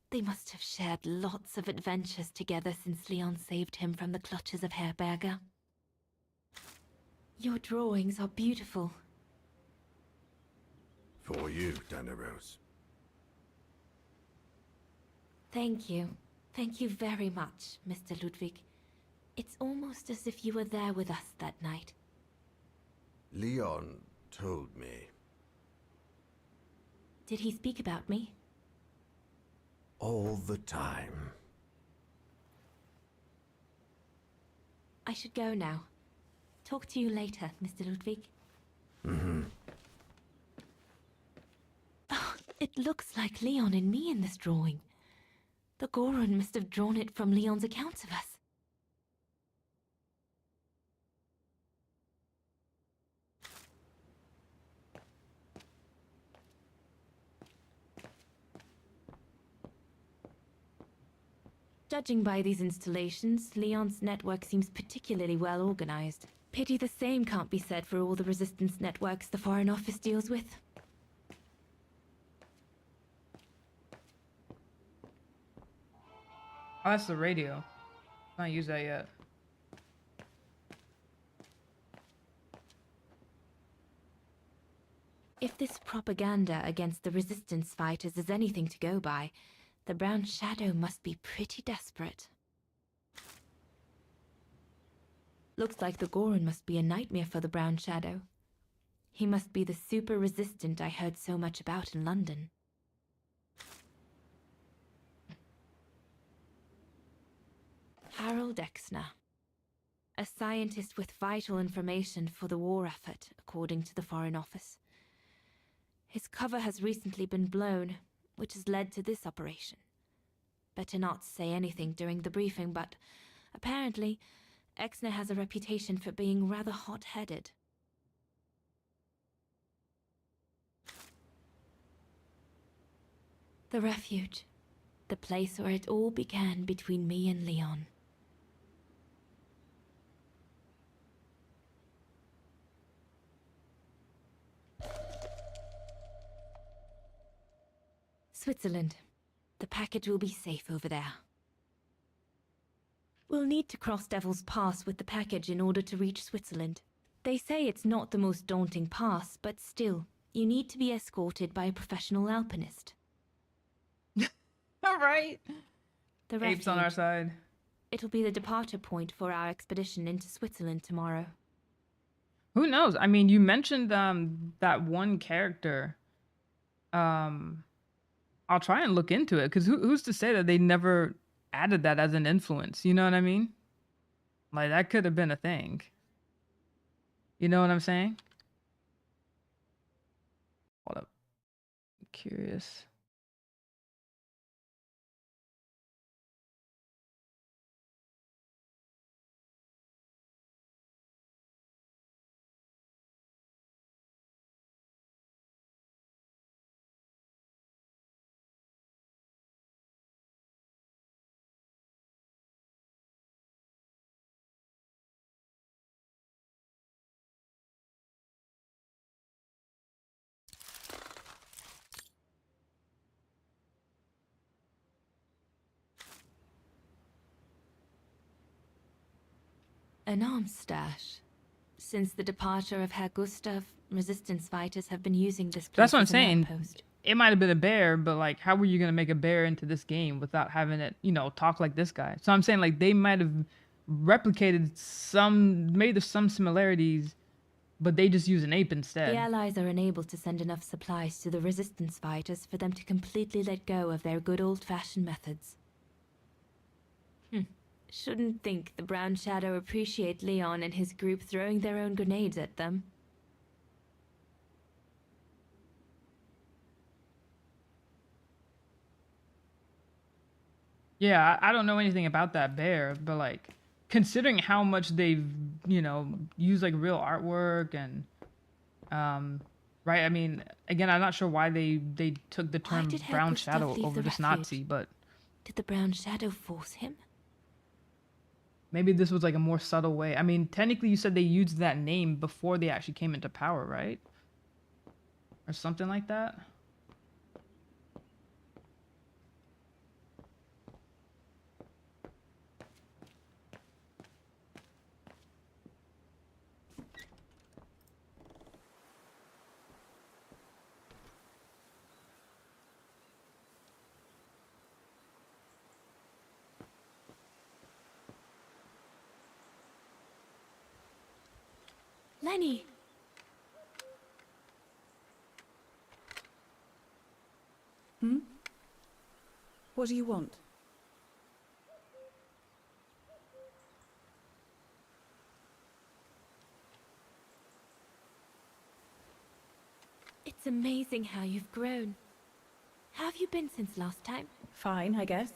They must have shared lots of adventures together since Leon saved him from the clutches of Herberger. Your drawings are beautiful. For you, Daneros. Thank you. Thank you very much, Mr. Ludwig. It's almost as if you were there with us that night. Leon told me. Did he speak about me? All the time. I should go now. Talk to you later, Mr. Ludwig. Mm-hmm. Oh, it looks like Leon and me in this drawing. The Gorun must have drawn it from Leon's accounts of us. Judging by these installations, Leon's network seems particularly well organized. Pity the same can't be said for all the resistance networks the Foreign Office deals with. Oh, that's the radio. Can't use that yet. If this propaganda against the resistance fighters is anything to go by, the Brown Shadow must be pretty desperate. Looks like the Gorun must be a nightmare for the Brown Shadow. He must be the super resistant I heard so much about in London. Harold Exner. A scientist with vital information for the war effort, according to the Foreign Office. His cover has recently been blown, which has led to this operation. Better not say anything during the briefing, but apparently, Exner has a reputation for being rather hot-headed. The refuge. The place where it all began between me and Leon. Switzerland. The package will be safe over there. We'll need to cross Devil's Pass with the package in order to reach Switzerland. They say it's not the most daunting pass, but still, you need to be escorted by a professional alpinist. All right. The Apes on our refuge. side. It'll be the departure point for our expedition into Switzerland tomorrow. Who knows? I mean, you mentioned that one character. I'll try and look into it, because who's to say that they never added that as an influence? You know what I mean? Like, that could have been a thing. You know what I'm saying? Hold up. I'm curious. An arms stash. Since the departure of Herr Gustav, resistance fighters have been using this place That's what I'm as an saying. outpost. It might have been a bear, but like, how were you gonna make a bear into this game without having it, talk like this guy? So I'm saying, like, they might have replicated maybe there's some similarities, but they just use an ape instead. The Allies are unable to send enough supplies to the resistance fighters for them to completely let go of their good old-fashioned methods. Shouldn't think the Brown Shadow appreciate Leon and his group throwing their own grenades at them. Yeah, I don't know anything about that bear, but like, considering how much they've, used like real artwork and right? I mean, again, I'm not sure why they took the Why term did Herr brown Gustav shadow leave over the this refuge? Nazi, but Did the Brown Shadow force him? maybe this was like a more subtle way. I mean, technically, you said they used that name before they actually came into power, right? Or something like that. Lenny! Hmm? What do you want? It's amazing how you've grown. How have you been since last time? Fine, I guess.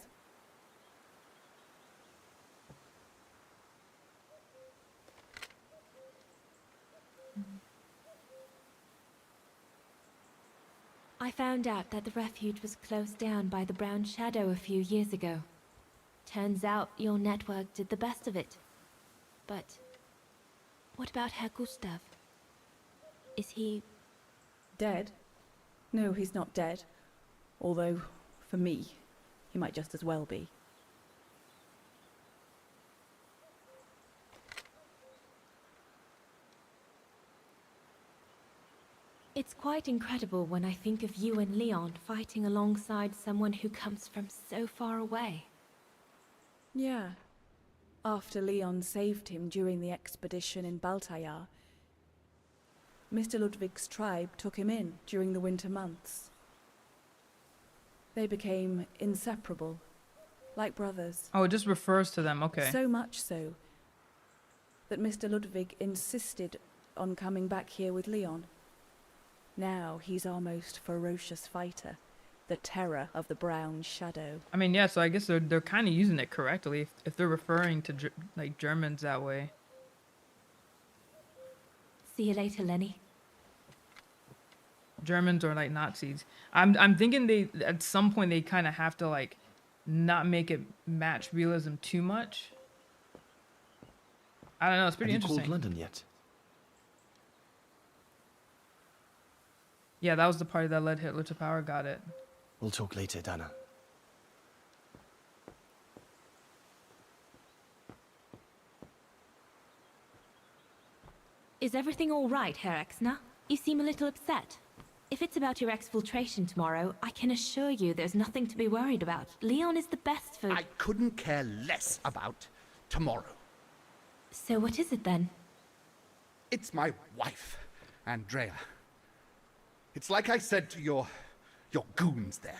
I found out that the refuge was closed down by the Brown Shadow a few years ago. Turns out your network did the best of it. But what about Herr Gustav? Is he... Dead? No, he's not dead. Although, for me, he might just as well be. It's quite incredible when I think of you and Leon fighting alongside someone who comes from so far away. Yeah. After Leon saved him during the expedition in Baltayar, Mr. Ludwig's tribe took him in during the winter months. They became inseparable, like brothers. Oh, it just refers to them. Okay. So much so that Mr. Ludwig insisted on coming back here with Leon. Now he's our most ferocious fighter, the terror of the Brown Shadow. I mean, yeah. So I guess they're kind of using it correctly if they're referring to like Germans that way. See you later, Lenny. Germans or like Nazis. I'm thinking they at some point they kind of have to like not make it match realism too much. I don't know. It's pretty Have you interesting. called London yet? Yeah, that was the party that led Hitler to power. Got it. We'll talk later, Dana. Is everything all right, Herr Exner? You seem a little upset. If it's about your exfiltration tomorrow, I can assure you there's nothing to be worried about. Leon is the best for... I couldn't care less about tomorrow. So what is it then? It's my wife, Andrea. It's like I said to your goons there.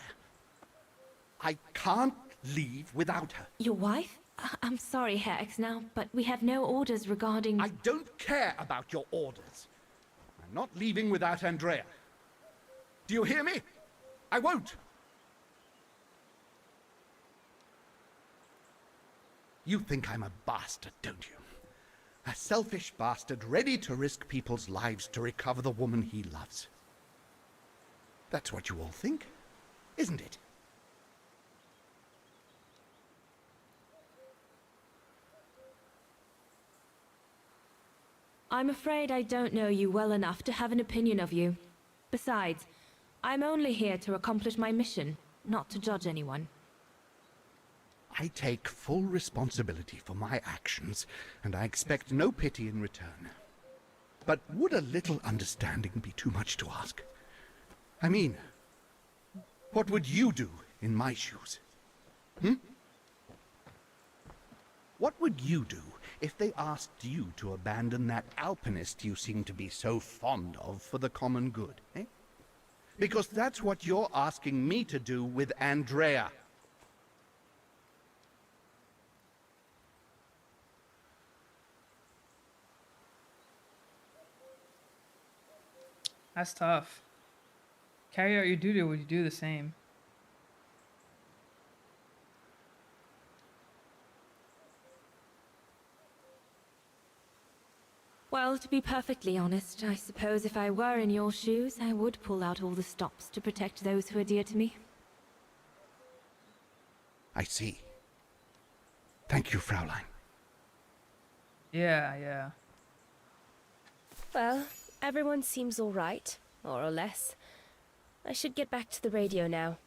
I can't leave without her. Your wife? I'm sorry, Herr Exner, but we have no orders regarding... I don't care about your orders. I'm not leaving without Andrea. Do you hear me? I won't. You think I'm a bastard, don't you? A selfish bastard ready to risk people's lives to recover the woman he loves. That's what you all think, isn't it? I'm afraid I don't know you well enough to have an opinion of you. Besides, I'm only here to accomplish my mission, not to judge anyone. I take full responsibility for my actions, and I expect no pity in return. But would a little understanding be too much to ask? I mean, what would you do in my shoes? What would you do if they asked you to abandon that alpinist you seem to be so fond of for the common good, eh? Because that's what you're asking me to do with Andrea. That's tough. Carry out your duty, or would you do the same? Well, Well, to be perfectly honest, I suppose if I were in your shoes, I would pull out all the stops to protect those who are dear to me. I see. Thank you, Fraulein. Yeah. Well, everyone seems all right, more or less. I should get back to the radio now.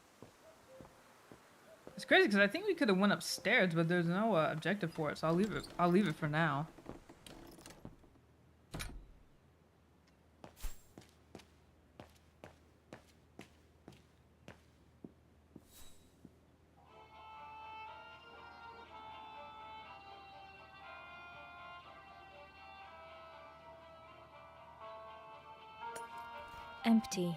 It's crazy because I think we could have went upstairs, but there's no objective for it, so I'll leave it for now. Empty.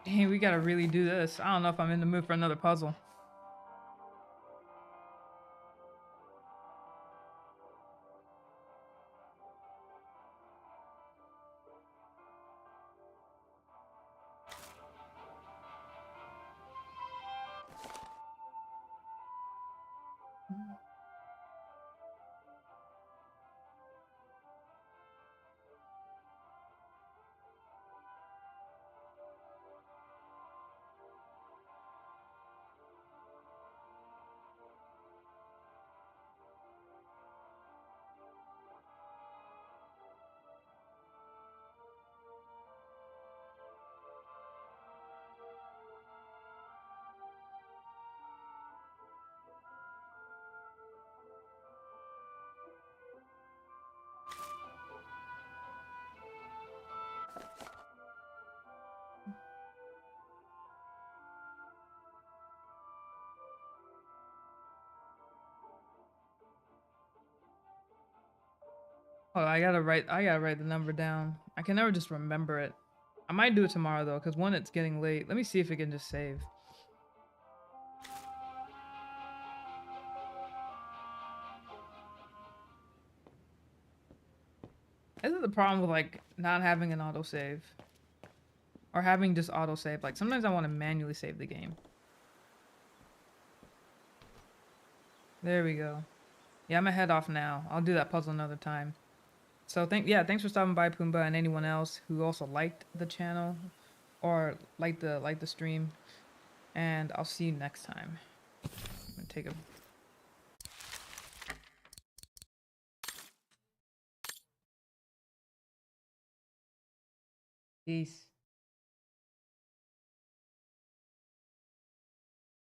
Dang, we gotta really do this. I don't know if I'm in the mood for another puzzle. Oh, I gotta write the number down. I can never just remember it. I might do it tomorrow though, because one, it's getting late. Let me see if it can just save. This is the problem with like not having an autosave. Or having just autosave. Like sometimes I want to manually save the game. There we go. Yeah, I'm gonna head off now. I'll do that puzzle another time. So thanks for stopping by, Pumbaa, and anyone else who also liked the channel or liked the stream. And I'll see you next time. I'm gonna take a peace.